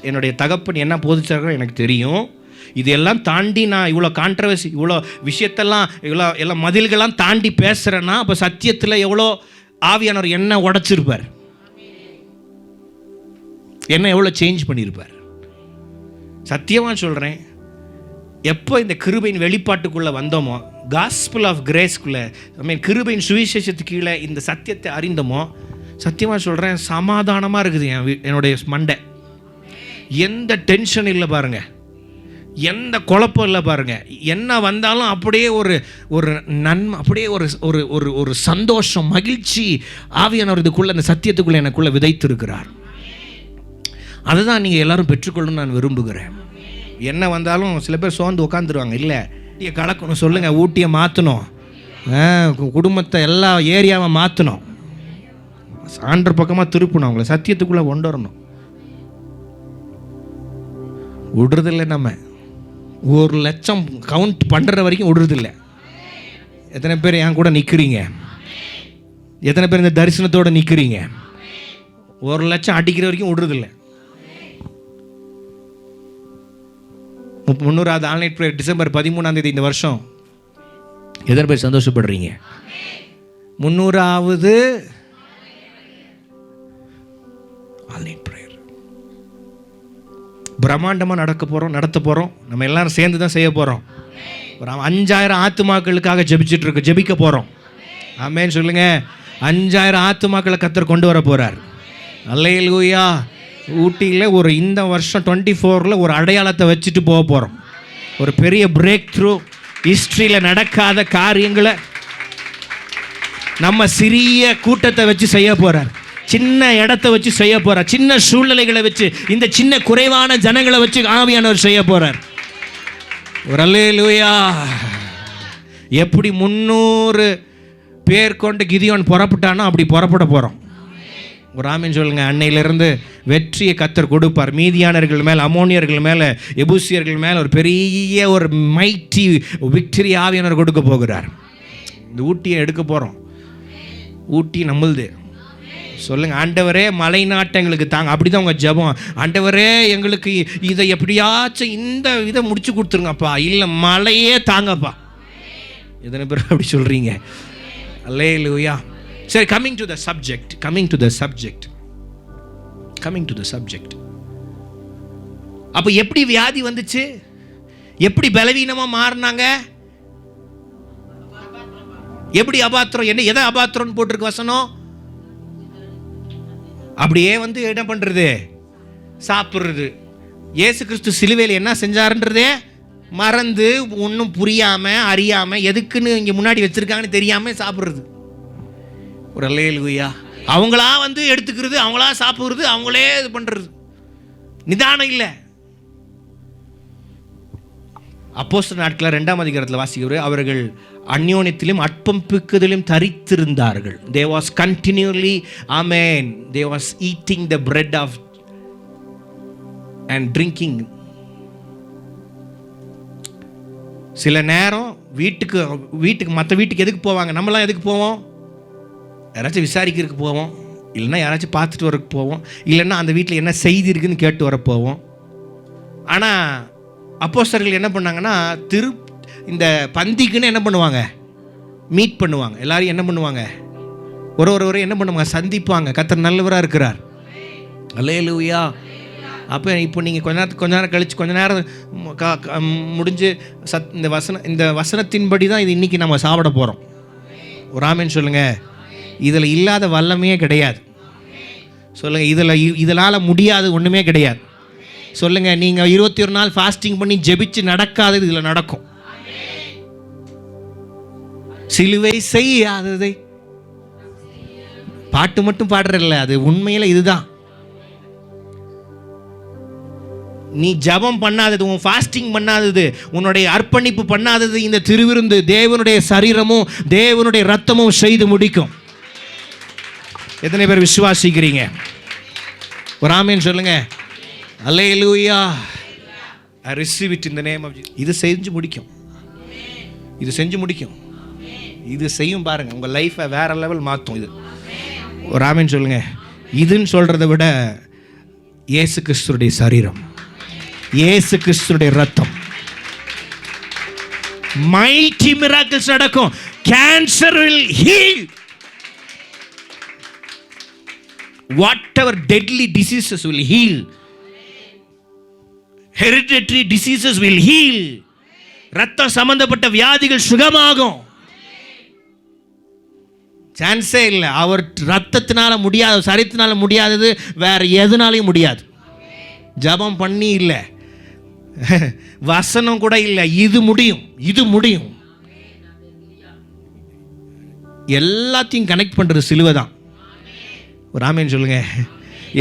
என்னுடைய தகப்பன் என்ன போதிச்சார்களோ எனக்கு தெரியும். இதெல்லாம் தாண்டி நான் இவ்வளோ கான்ட்ரவர்சி, இவ்வளோ விஷயத்தெல்லாம், எல்லாம் மதில்கள்லாம் தாண்டி பேசுகிறேன்னா அப்போ சத்தியத்தில் எவ்வளோ ஆவியானவர் என்ன உடைச்சிருப்பார், என்ன எவ்வளோ சேஞ்ச் பண்ணியிருப்பார். சத்தியமாக சொல்கிறேன், எப்போ இந்த கிருபையின் வெளிப்பாட்டுக்குள்ளே வந்தோமோ, காஸ்பிள் ஆஃப் கிரேஸ்க்குள்ளே, கிருபையின் சுவிசேஷத்துக்கு கீழே இந்த சத்தியத்தை அறிந்தோமோ, சத்தியமாக சொல்கிறேன், சமாதானமாக இருக்குது என்னுடைய மண்டை. எந்த டென்ஷன் இல்லை பாருங்கள், எந்த குழப்பம் இல்லை பாருங்கள். என்ன வந்தாலும் அப்படியே ஒரு நன்மை, அப்படியே ஒரு சந்தோஷம், மகிழ்ச்சி ஆவியானவர் இதுக்குள்ளே, அந்த சத்தியத்துக்குள்ளே எனக்குள்ளே விதைத்திருக்கிறார். அதை தான் நீங்கள் எல்லோரும் பெற்றுக்கொள்ளணும்னு நான் விரும்புகிறேன். என்ன வந்தாலும் சில பேர் சோர்ந்து உட்காந்துருவாங்க. இல்லை, ஊட்டியை கலக்கணும், சொல்லுங்கள், ஊட்டியை மாற்றணும், குடும்பத்தை எல்லா ஏரியாவை மாற்றணும், ஆண்டர் பக்கமாக திருப்பணும், அவங்கள சத்தியத்துக்குள்ளே கொண்டு வரணும். விடுறதில்லை. நம்ம 1,00,000 கவுண்ட் பண்ணுற வரைக்கும் விடுறதில்லை. எத்தனை பேர் என் கூட நிற்கிறீங்க? எத்தனை பேர் இந்த தரிசனத்தோடு நிற்கிறீங்க? 1,00,000 அடிக்கிற வரைக்கும் விடுறதில்லை. 300வது ஆன்லைன் ப்ரேயர் டிசம்பர் 13ஆம் இந்த வருஷம். எத்தனை பேர் சந்தோஷப்படுறீங்க? 300வது ஆன்லைன் ப்ரேயர் பிரம்மாண்டமாக நடத்த போகிறோம். நம்ம எல்லாரும் சேர்ந்து தான் செய்ய போகிறோம். ஒரு 5000 ஆத்துமாக்களுக்காக ஜெபிக்க போகிறோம். ஆமென் சொல்லுங்க. 5000 ஆத்துமாக்களை கர்த்தர் கொண்டு வர போகிறார். அல்லேலூயா. ஊட்டியில் இந்த வருஷம் 24ல் ஒரு அடையாளத்தை வச்சுட்டு போக போகிறோம். ஒரு பெரிய பிரேக் த்ரூ, ஹிஸ்ட்ரியில் நடக்காத காரியங்களை நம்ம சிறிய கூட்டத்தை வச்சு செய்ய போகிறார். சின்ன இடத்தை வச்சு செய்ய போகிறார். சின்ன சூழ்நிலைகளை வச்சு, இந்த சின்ன குறைவான ஜனங்களை வச்சு ஆவியானவர் செய்ய போகிறார். ஒரு அல்லேலூயா. எப்படி 300 பேர் கொண்டு கிதியோன் புறப்பட்டானோ அப்படி புறப்பட போகிறோம். ஒரு ஆமீன் சொல்லுங்க. அன்னையிலிருந்து வெற்றியை கர்த்தர் கொடுப்பார். மீதியானர்கள் மேலே, அமோனியர்கள் மேலே, எபூசியர்கள் மேலே ஒரு பெரிய ஒரு மைட்டி விக்டரி ஆவியானவர் கொடுக்க போகிறார். இந்த ஊட்டியை எடுக்க போகிறோம். ஊட்டி நம்மளுது. சொல்லுங்க, ஆண்டவரே மலை நாட்டை எங்களுக்கு தாங்க. அப்படி தான் உங்கள் ஜெபம். ஆண்டவரே எங்களுக்கு இதை எப்படியாச்சும் இந்த இதை முடிச்சு கொடுத்துருங்கப்பா, இல்லை மலையே தாங்கப்பா. எத்தனை பேர் அப்படி சொல்கிறீங்க? அல்லேலூயா. சரி, கம்மிங் டு த சப்ஜெக்ட். அப்போ எப்படி வியாதி வந்துச்சு? எப்படி பலவீனமாக மாறினாங்க? எப்படி அபாத்திரம்? என்ன எதை அபாத்திரம்னு போட்டிருக்கு வசனம்? அப்படியே என்ன பண்ணுறது? சாப்பிட்றது. இயேசு கிறிஸ்து சிலுவையில் என்ன செஞ்சாருன்றதே மறந்து, ஒன்றும் புரியாமல், அறியாமல், எதுக்குன்னு இங்கே முன்னாடி வச்சுருக்காங்கன்னு தெரியாமல் சாப்பிட்றது. ஒரு அல்லேலூயா. அவங்களா எடுத்துக்கிறது, அவங்களா சாப்பிட்றது, அவங்களே இது பண்ணுறது. நிதானம் இல்லை. அப்போஸ்தலர் நாட்களில் 2ஆம் அதிகாரத்தில் வாசிக்கிறவர், அவர்கள் அந்யோன்யத்திலும் அற்பம்பிக்குதலும் தரித்திருந்தார்கள். They was continually, amen, they was eating the bread of and drinking. சில நேரம் வீட்டுக்கு மற்ற வீட்டுக்கு எதுக்கு போவாங்க? நம்மளாம் எதுக்கு போவோம்? யாராச்சும் விசாரிக்கிறதுக்கு போவோம், இல்லைன்னா யாராச்சும் பார்த்துட்டு வரக்கு போவோம், இல்லைன்னா அந்த வீட்டில் என்ன செய்தி இருக்குன்னு கேட்டு வர போவோம். ஆனால் அப்போஸ்தலர்கள் என்ன பண்ணாங்கன்னா, இந்த பந்திக்குன்னு என்ன பண்ணுவாங்க? மீட் பண்ணுவாங்க. எல்லாரும் என்ன பண்ணுவாங்க? ஒரு என்ன பண்ணுவாங்க? சந்திப்பாங்க. கர்த்தர் நல்லவராக இருக்கிறார். அல்லேலூயா. அப்போ இப்போ நீங்கள் கொஞ்ச நேரம் கழிச்சு, கொஞ்ச நேரம் முடிஞ்சு இந்த வசனத்தின்படி தான் இது இன்றைக்கி நம்ம சாப்பிட போகிறோம். ஒரு ஆமென் சொல்லுங்கள். இதில் இல்லாத வல்லமையே கிடையாது. சொல்லுங்கள், இதனால் முடியாது ஒன்றுமே கிடையாது. சொல்லுங்கள், நீங்கள் 21 நாள் ஃபாஸ்டிங் பண்ணி ஜெபிச்சு நடக்காதது இதில் நடக்கும். சிலுவை செய்யாததை பாட்டு மட்டும் பாடுறதில்ல, அது உண்மையில் இதுதான். நீ ஜபம் பண்ணாதது, உன் ஃபாஸ்டிங் பண்ணாதது, உன்னுடைய அர்ப்பணிப்பு பண்ணாதது இந்த திருவிருந்து தேவனுடைய சரீரமும் தேவனுடைய ரத்தமும் செய்து முடிக்கும். எத்தனை பேர் விசுவாசிக்கிறீங்க? ஒரு ஆமென் சொல்லுங்க. அல்லேலூயா. I receive it in the name of Jesus. இது செஞ்சு முடிக்கும். இது செய்யும் பாருங்க, உங்கள் லைஃப்பை வேற லெவல் மாற்றும். இது ஒரு ஆமென் சொல்லுங்க. இதுன்னு சொல்கிறத விட இயேசு கிறிஸ்துடைய சரீரம், இயேசு கிறிஸ்துடைய ரத்தம், mighty miracles நடக்கும். Cancer will heal. Whatever deadly diseases will heal. Hereditary diseases will heal. ரத்த சம்பந்தப்பட்ட வியாதிகள் சுகமாகும். சான்ஸே இல்லை. அவர் ரத்தத்தினால முடியாது, சரீரத்தினால முடியாதது வேற எதுனாலையும் முடியாது. ஜபம் பண்ணி இல்லை, வசனம் கூட இல்லை, இது முடியும், இது முடியும். எல்லாத்தையும் கனெக்ட் பண்றது சிலுவை தான். ஒரு ஆமென் சொல்லுங்க.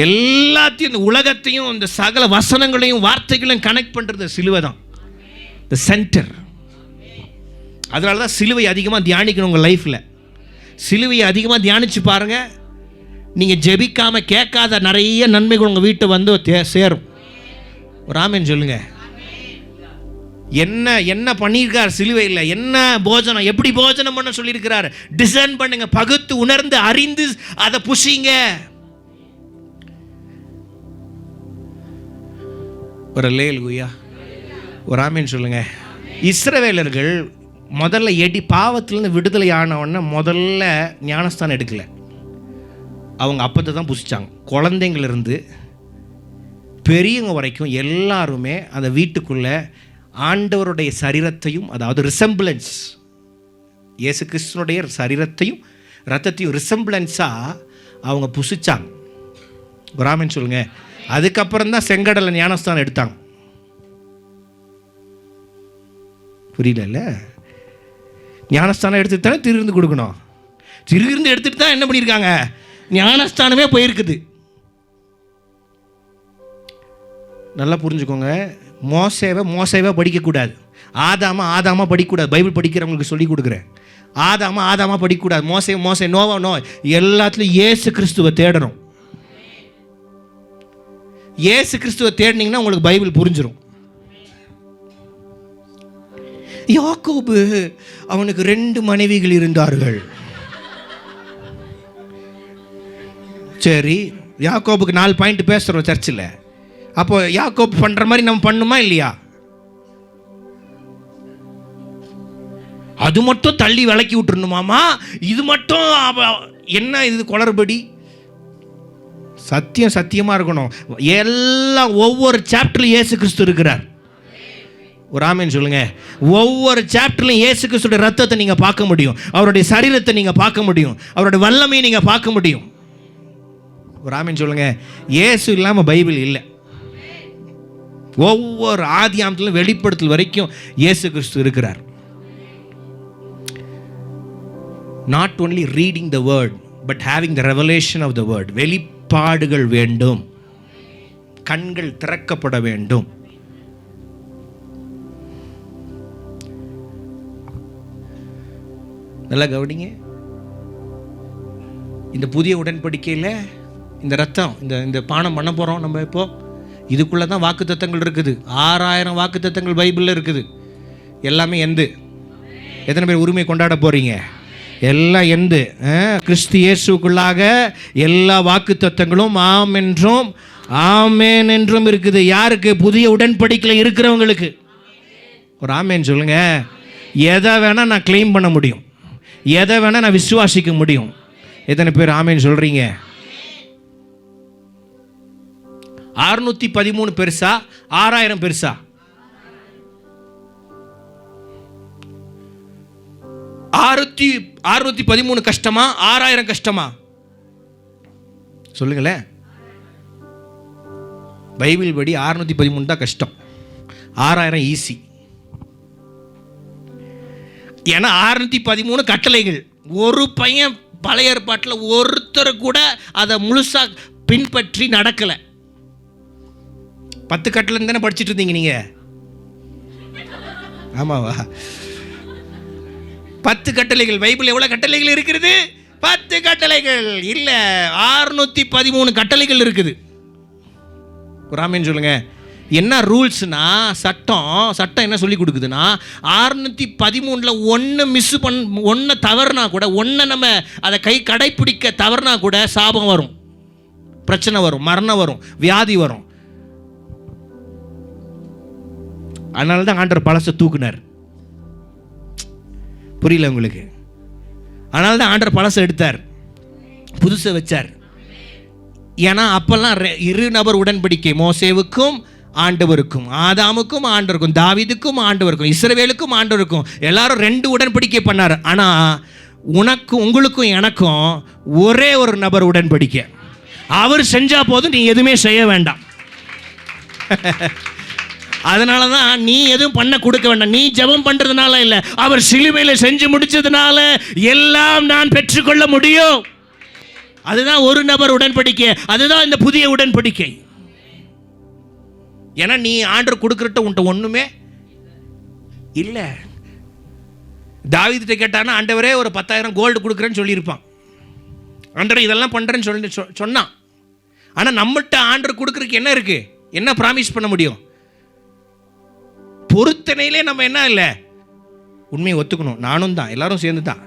எல்லாத்தையும், இந்த உலகத்தையும் இந்த சகல வசனங்களையும் வார்த்தைகளையும் கனெக்ட் பண்றது சிலுவை தான், தி சென்டர். அதனால தான் சிலுவை அதிகமாக தியானிக்கணும் உங்கள் லைஃப்பில். சிலுவையை அதிகமாக தியானிச்சு பாருங்க, நீங்கள் ஜெபிக்காம கேட்காத நிறைய நன்மைகள் உங்கள் வீட்டை வந்து சேரும். ஒரு ஆமென் சொல்லுங்க. என்ன என்ன பண்ணியிருக்கார் சிலுவையில், என்ன போஜனம், எப்படி போஜனம் பண்ண சொல்லியிருக்கிறார். டிசைன் பண்ணுங்க, பகுத்து உணர்ந்து அறிந்து அதை புசிங்க. ஒரு அல்லேலூயா, ஒரு ஆமென் சொல்லுங்க. இஸ்ரவேலர்கள் முதல்ல பாவத்திலேருந்து விடுதலை ஆனவொடனே முதல்ல ஞானஸ்தானம் எடுக்கல. அவங்க அப்பத்தை தான் புசிச்சாங்க. குழந்தைங்களிருந்து பெரியவங்க வரைக்கும் எல்லாருமே அந்த வீட்டுக்குள்ளே ஆண்டவருடைய சரீரத்தையும், அதாவது ரிசம்பிளன்ஸ், இயேசு கிறிஸ்துனுடைய சரீரத்தையும் ரத்தத்தையும் ரிசம்பிளன்ஸாக அவங்க புசிச்சாங்க. ஒரு ஆமென் சொல்லுங்க. அதுக்கப்புறம் தான் செங்கடலை ஞானஸ்தானம் எடுத்தாங்க. புரியல? ஞானஸ்தானம் எடுத்துட்டு தானே திருவிருந்து கொடுக்கணும். திருவிருந்து எடுத்துட்டு தான் என்ன பண்ணியிருக்காங்க, ஞானஸ்தானமே போயிருக்குது. நல்லா புரிஞ்சுக்கோங்க. மோசேவை படிக்கக்கூடாது, ஆதாமா படிக்கக்கூடாது. பைபிள் படிக்கிறவங்களுக்கு சொல்லி கொடுக்குறேன். ஆதாமா படிக்கக்கூடாது. மோசே நோ எல்லாத்துலையும் இயேசு கிறிஸ்துவை தேடணும். இயேசு கிறிஸ்துவை தேடினீங்கன்னா உங்களுக்கு பைபிள் புரிஞ்சிடும். யாக்கோபு அவனுக்கு 2 மனைவிகள் இருந்தார்கள். சரி, யாக்கோபுக்கு 4 பாயிண்ட் பேசுகிறோம் சர்ச்சில். அப்போ யாக்கோபு பண்ணுற மாதிரி நம்ம பண்ணுமா இல்லையா? அது மட்டும் தள்ளி விளக்கி விட்டுருணுமாமா, இது மட்டும் என்ன இது குளறுபடி? சத்தியமாக இருக்கணும். எல்லாம் ஒவ்வொரு சாப்டர்லையும் இயேசு கிறிஸ்து இருக்கிறார். ஒரு ஆமென் சொல்லுங்க. ஒவ்வொரு சாப்டர்லையும் இயேசு கிறிஸ்துடைய ரத்தத்தை நீங்கள் பார்க்க முடியும், அவருடைய சரீரத்தை நீங்கள் பார்க்க முடியும், அவருடைய வல்லமையை நீங்கள் பார்க்க முடியும். ஒரு ஆமென் சொல்லுங்க. இயேசு இல்லாமல் பைபிள் இல்லை. ஒவ்வொரு ஆதியாமத்திலும் வெளிப்படுத்தல் வரைக்கும் இயேசு கிறிஸ்து இருக்கிறார். Not only reading the word but having the revelation of the word. வெளிப்பாடுகள் வேண்டும், கண்கள் திறக்கப்பட வேண்டும். நல்லா கவனிங்க. இந்த புதிய உடன்படிக்கையில் இந்த ரத்தம், இந்த பானம் பண்ண போகிறோம் நம்ம இப்போ. இதுக்குள்ளே தான் வாக்குத்தத்தங்கள் இருக்குது. 6000 வாக்குத்தத்தங்கள் பைபிளில் இருக்குது. எல்லாமே எத்தனை பேர் உரிமை கொண்டாட போகிறீங்க? எல்லாம் கிறிஸ்து இயேசுக்குள்ளாக எல்லா வாக்குத்தத்தங்களும் ஆம் என்றும் ஆமேன் என்றும் இருக்குது. யாருக்கு? புதிய உடன்படிக்கையில் இருக்கிறவங்களுக்கு. ஒரு ஆமேன் சொல்லுங்க. எதை வேணால் நான் கிளைம் பண்ண முடியும், எதை வேணால் நான் விசுவாசிக்க முடியும். எத்தனை பேர் ஆமேன் சொல்கிறீங்க? 613 பெருசா 6000 பெருசா? 613 கஷ்டமா 6000 கஷ்டமா? சொல்லுங்களேன். பைபிள் படி 613 தான் கஷ்டம், 6000 ஈஸி. ஏன்னா 613 கட்டளைகள். ஒரு பையன் பழைய ஏற்பாட்டில் ஒருத்தர் கூட அதை முழுசா பின்பற்றி நடக்கலை. 10 கட்டளை தானே படிச்சுட்டு இருந்தீங்க நீங்க? ஆமாவா? 10 கட்டளைகள். பைபிள் எவ்வளவு கட்டளைகள் இருக்கிறது? 10 கட்டளைகள் இல்ல, 613 கட்டளைகள் இருக்குது. ஒரு ஆமென் சொல்லுங்க. என்ன ரூல்ஸ்னா, சட்டம் என்ன சொல்லி கொடுக்குதுன்னா, 613 ஒன்று தவறுனா கூட, ஒன்றை நம்ம அதை கடைப்பிடிக்க தவறுனா கூட சாபம் வரும், பிரச்சனை வரும், மரணம் வரும், வியாதி வரும். அதனால தான் ஆண்டவர் பழசை தூக்குனார். புரியல உங்களுக்கு? அதனால தான் ஆண்டவர் பழசை எடுத்தார், புதுசை வச்சார். ஏன்னா அப்பெல்லாம் 2 நபர் உடன்படிக்கை, மோசேவுக்கும் ஆண்டவருக்கும், ஆதாமுக்கும் ஆண்டவருக்கும், தாவீதுக்கும் ஆண்டவருக்கும், இஸ்ரவேலுக்கும் ஆண்டவருக்கும், எல்லாரும் 2 உடன்படிக்கை பண்ணார். ஆனால் உங்களுக்கும் எனக்கும் ஒரே ஒரு நபர் உடன்படிக்கை. அவர் செஞ்சா போதும், நீ எதுவுமே செய்ய வேண்டாம். அதனால தான் நீ எதுவும் பண்ண கொடுக்க வேண்டாம். நீ ஜெபம் பண்றதுனால இல்லை, அவர் சிலுவையில் செஞ்சு முடிச்சதுனால எல்லாம் நான் பெற்றுக்கொள்ள முடியும். அதுதான் ஒரு நபர் உடன்படிக்கை, அதுதான் இந்த புதிய உடன்படிக்கை. ஏன்னா நீ ஆண்டவர் கொடுக்கறட்ட உன்ட்ட ஒண்ணுமே இல்லை. தாவீதுட்ட கேட்டானா, ஆண்டவரே ஒரு 10,000 கோல்டு கொடுக்குறேன்னு சொல்லியிருப்பான். ஆண்டவர் இதெல்லாம் பண்றேன்னு சொல்லி சொன்னான். ஆனா நம்மகிட்ட ஆண்டவர் கொடுக்கறதுக்கு என்ன இருக்கு? என்ன ப்ராமிஸ் பண்ண முடியும்? பொருத்தனையிலே நம்ம என்ன இல்லை, உண்மையை ஒத்துக்கணும். நானும் தான், எல்லாரும் சேர்ந்து தான்.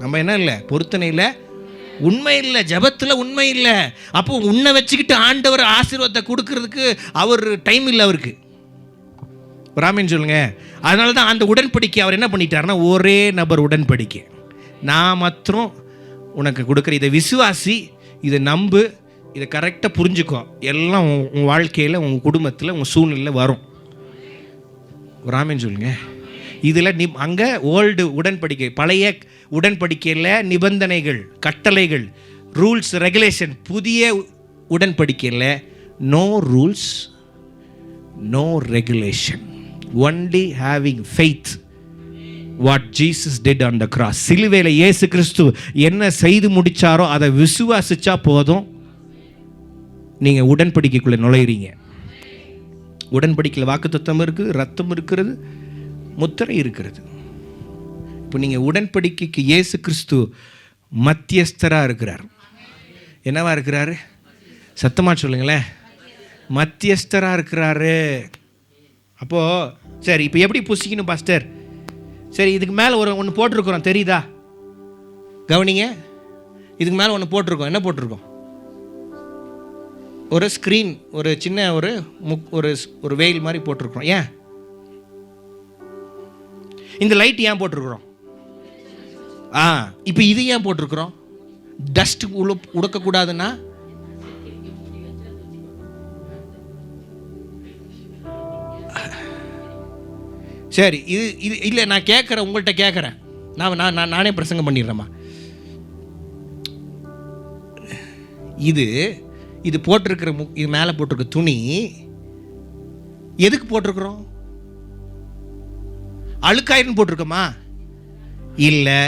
நம்ம என்ன இல்லை, பொருத்தனையில் உண்மை இல்லை, ஜபத்தில் உண்மை இல்லை. அப்போ உன்னை வச்சுக்கிட்டு ஆண்டவர் ஆசீர்வாதத்தை கொடுக்கறதுக்கு அவர் டைம் இல்லை அவருக்கு. ராமன் சொல்லுங்க. அதனால தான் அந்த உடன்படிக்கை அவர் என்ன பண்ணிட்டாருன்னா, ஒரே நபர் உடன்படிக்கை. நான் மாத்திரம் உனக்கு கொடுக்குற, இதை விசுவாசி, இதை நம்பு, இதை கரெக்டாக புரிஞ்சுக்கோ, எல்லாம் உன் வாழ்க்கையில், உன் குடும்பத்தில், உன் சூழ்நிலையில் வரும். ராமன் சொல்லுங்க. இதில் அங்கே ஓல்டு உடன்படிக்கை, பழைய உடன்படிக்கையில் நிபந்தனைகள், கட்டளைகள், ரூல்ஸ், ரெகுலேஷன். புதிய உடன்படிக்கையில் no rules, no regulation, only having faith what Jesus did on the cross. சிலுவையில் இயேசு கிறிஸ்து என்ன செய்து முடிச்சாரோ அதை விசுவாசிச்சா போதும், நீங்கள் உடன்படிக்கைக்குள்ளே நுழையிறீங்க. உடன்படிக்கையில் வாக்குத்தத்தம் இருக்குது, ரத்தம் இருக்கிறது, முத்திரை இருக்கிறது. இப்போ நீங்கள் உடன்படிக்கைக்கு இயேசு கிறிஸ்து மத்தியஸ்தராக இருக்கிறார். என்னவா இருக்கிறாரு? சத்தமாக சொல்லுங்களேன். மத்தியஸ்தராக இருக்கிறாரு. அப்போது சரி, இப்போ எப்படி புசிக்கணும் பாஸ்டர்? சரி, இதுக்கு மேலே ஒன்று போட்டிருக்கிறோம், தெரியுதா? கவனிங்க, இதுக்கு மேலே ஒன்று போட்டிருக்கோம். என்ன போட்டிருக்கோம்? ஒரு ஸ்க்ரீன், ஒரு சின்ன ஒரு வெயில் மாதிரி போட்டிருக்கிறோம். ஏன் இந்த லைட் ஏன் போட்டிருக்கிறோம்? இப்போ இது ஏன் போட்டிருக்கிறோம்? டஸ்ட் உடக்கக்கூடாதுன்னா. சரி, இது இல்லை, நான் கேட்குறேன், உங்கள்கிட்ட கேட்குறேன். நானே பிரசங்கம் பண்ணிடுறேம்மா. இது போட்டிருக்கிற இது மேலே போட்டிருக்க துணி எதுக்கு போட்டிருக்கிறோம்? அழுக்காயின்னு போட்டிருக்கோமா? இல்லை.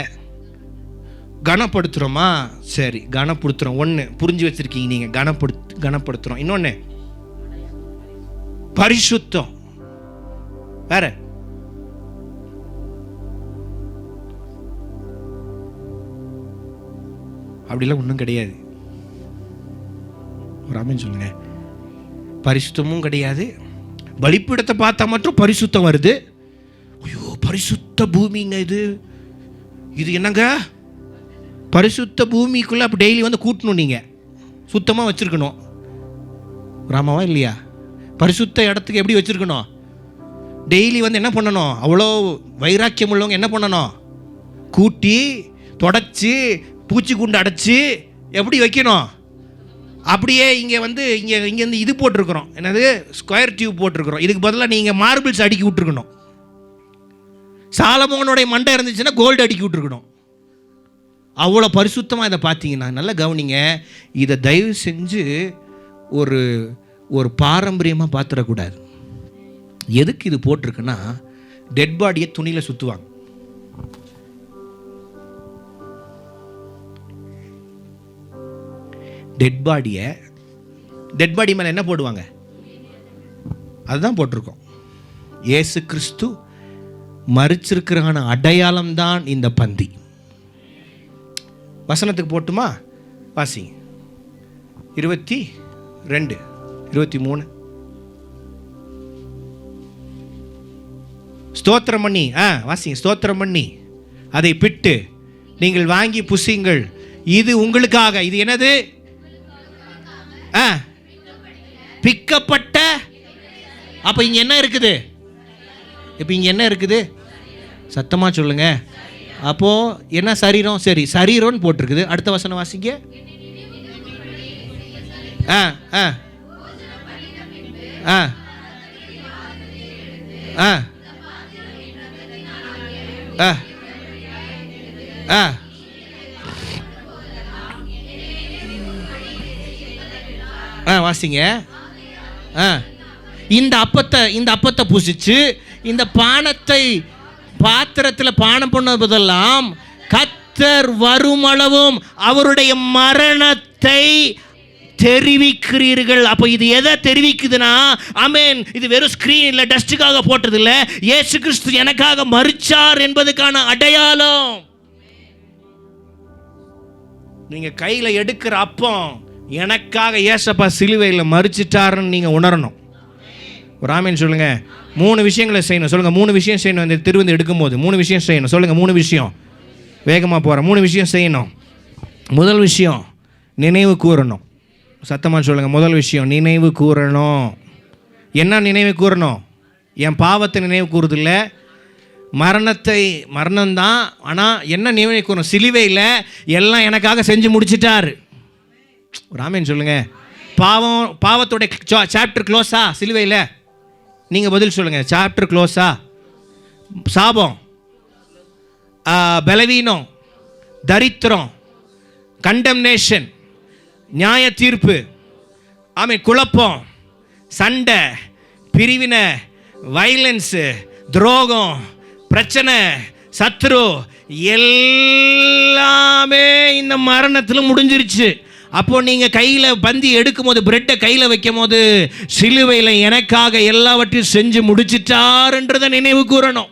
கனப்படுத்துகிறோமா? சரி, கனப்படுத்துகிறோம். ஒன்று புரிஞ்சு வச்சுருக்கீங்க நீங்கள், கனப்படுத்துகிறோம். இன்னொன்று பரிசுத்தம். வேற அப்படிலாம் ஒன்றும் கிடையாது. ராமன் சொல்லுங்க. பரிசுத்தமும் கிடையாது. பலிப்பீடத்தை பார்த்தா மட்டும் பரிசுத்தம் வருது. ஐயோ, பரிசுத்த பூமிங்க இது என்னங்க? பரிசுத்த பூமிக்குள்ளே அப்போ டெய்லி வந்து கூட்டணும், நீங்கள் சுத்தமாக வச்சுருக்கணும். ராமாவா இல்லையா? பரிசுத்த இடத்துக்கு எப்படி வச்சுருக்கணும்? டெய்லி வந்து என்ன பண்ணணும்? அவ்வளோ வைராக்கியம் உள்ளவங்க என்ன பண்ணணும்? கூட்டி தொடச்சி பூச்சி குண்டு அடைச்சி எப்படி வைக்கணும்? அப்படியே இங்கே இங்கேருந்து இது போட்டிருக்கிறோம், என்னது, ஸ்கொயர் டியூப் போட்டிருக்கிறோம். இதுக்கு பதிலாக நீங்கள் மார்பிள்ஸ் அடுக்கி விட்டுருக்கணும். சாலமோனுடைய மண்டை இருந்துச்சுன்னா கோல்டு அடுக்கி விட்டுருக்கணும். அவ்வளோ பரிசுத்தமாக இதை பார்த்தீங்கன்னா, நல்லா கவனிங்க. இதை தயவு செஞ்சு ஒரு பாரம்பரியமாக பார்த்துடக்கூடாது. எதுக்கு இது போட்டிருக்குன்னா, டெட் பாடியை துணியில் சுற்றுவாங்க. டெட் பாடி மேலே என்ன போடுவாங்க? அதுதான் போட்டிருக்கோம். இயேசு கிறிஸ்து மரிச்சிருக்கிறான அடையாளம் தான் இந்த பந்தி. வசனத்துக்கு போட்டுமா? வாசிங்க. 22, 23. ஸ்தோத்திரம் பண்ணி வாசிங்க. ஸ்தோத்திரம் பண்ணி அதை பிட்டு நீங்கள் வாங்கி புசியுங்கள், இது உங்களுக்காக. இது என்னது? பிக்கப்பட்ட. அப்ப இங்க என்ன இருக்குது? இப்ப இங்க என்ன இருக்குது? சத்தமா சொல்லுங்க. அப்போ என்ன சரீரம்? சரி, சரீரம்னு போட்டிருக்குது. அடுத்த வசனம் வாசிங்க. வாசிங்க. இந்த அப்பத்தை புசிச்சு இந்த பானத்தை பாத்திரத்தில் பானம் பண்ணுவதெல்லாம் கர்த்தர் வருமளவும் அவருடைய மரணத்தை தெரிவிக்கிறீர்கள். அப்போ இது எதை தெரிவிக்குதுன்னா, ஆமென், இது வெறும் ஸ்கிரீன்ல டஸ்டுக்காக போட்டது இல்லை, இயேசு கிறிஸ்து எனக்காக மரிச்சார் என்பதுக்கான அடையாளம். நீங்க கையில எடுக்கிற அப்பம் எனக்காக ஏசப்பா சிலுவையில் மரிச்சிட்டாருன்னு நீங்க உணரணும். ஒரு ஆமென் சொல்லுங்க. 3 விஷயங்களை செய்யணும். சொல்லுங்க, 3 விஷயம் செய்யணும். இந்த திருவிருந்து எடுக்கும்போது 3 விஷயம் செய்யணும். சொல்லுங்க, 3 விஷயம். வேகமாக போகிறேன். 3 விஷயம் செய்யணும். முதல் விஷயம், நினைவு கூறணும். சத்தமாக சொல்லுங்கள். முதல் விஷயம், நினைவு கூறணும். என்ன நினைவு கூறணும்? என் பாவத்தை நினைவு கூறுதில்லை, மரணம்தான். ஆனால் என்ன நினைவு கூறணும்? சிலுவையில் எல்லாம் எனக்காக செஞ்சு முடிச்சிட்டார். ராமேன் சொல்லுங்க. பாவத்தோட சாப்டர் க்ளோஸா? சிலுவையில் நீங்கள் பதில் சொல்லுங்கள். சாப்டர் க்ளோஸா? சாபம், பலவீனம், தரித்திரம், கண்டம்னேஷன், நியாய தீர்ப்பு, குழப்பம், சண்டை, பிரிவினை, வயலன்ஸு, துரோகம், பிரச்சனை, சத்ரு எல்லாமே இந்த மரணத்தில் முடிஞ்சிருச்சு. அப்போ நீங்க கையில பந்தி எடுக்கும் போது, பிரெட்டை கையில வைக்கும் போது, சிலுவையில் எனக்காக எல்லாவற்றையும் செஞ்சு முடிச்சிட்டாருன்றதை நினைவு கூறணும்.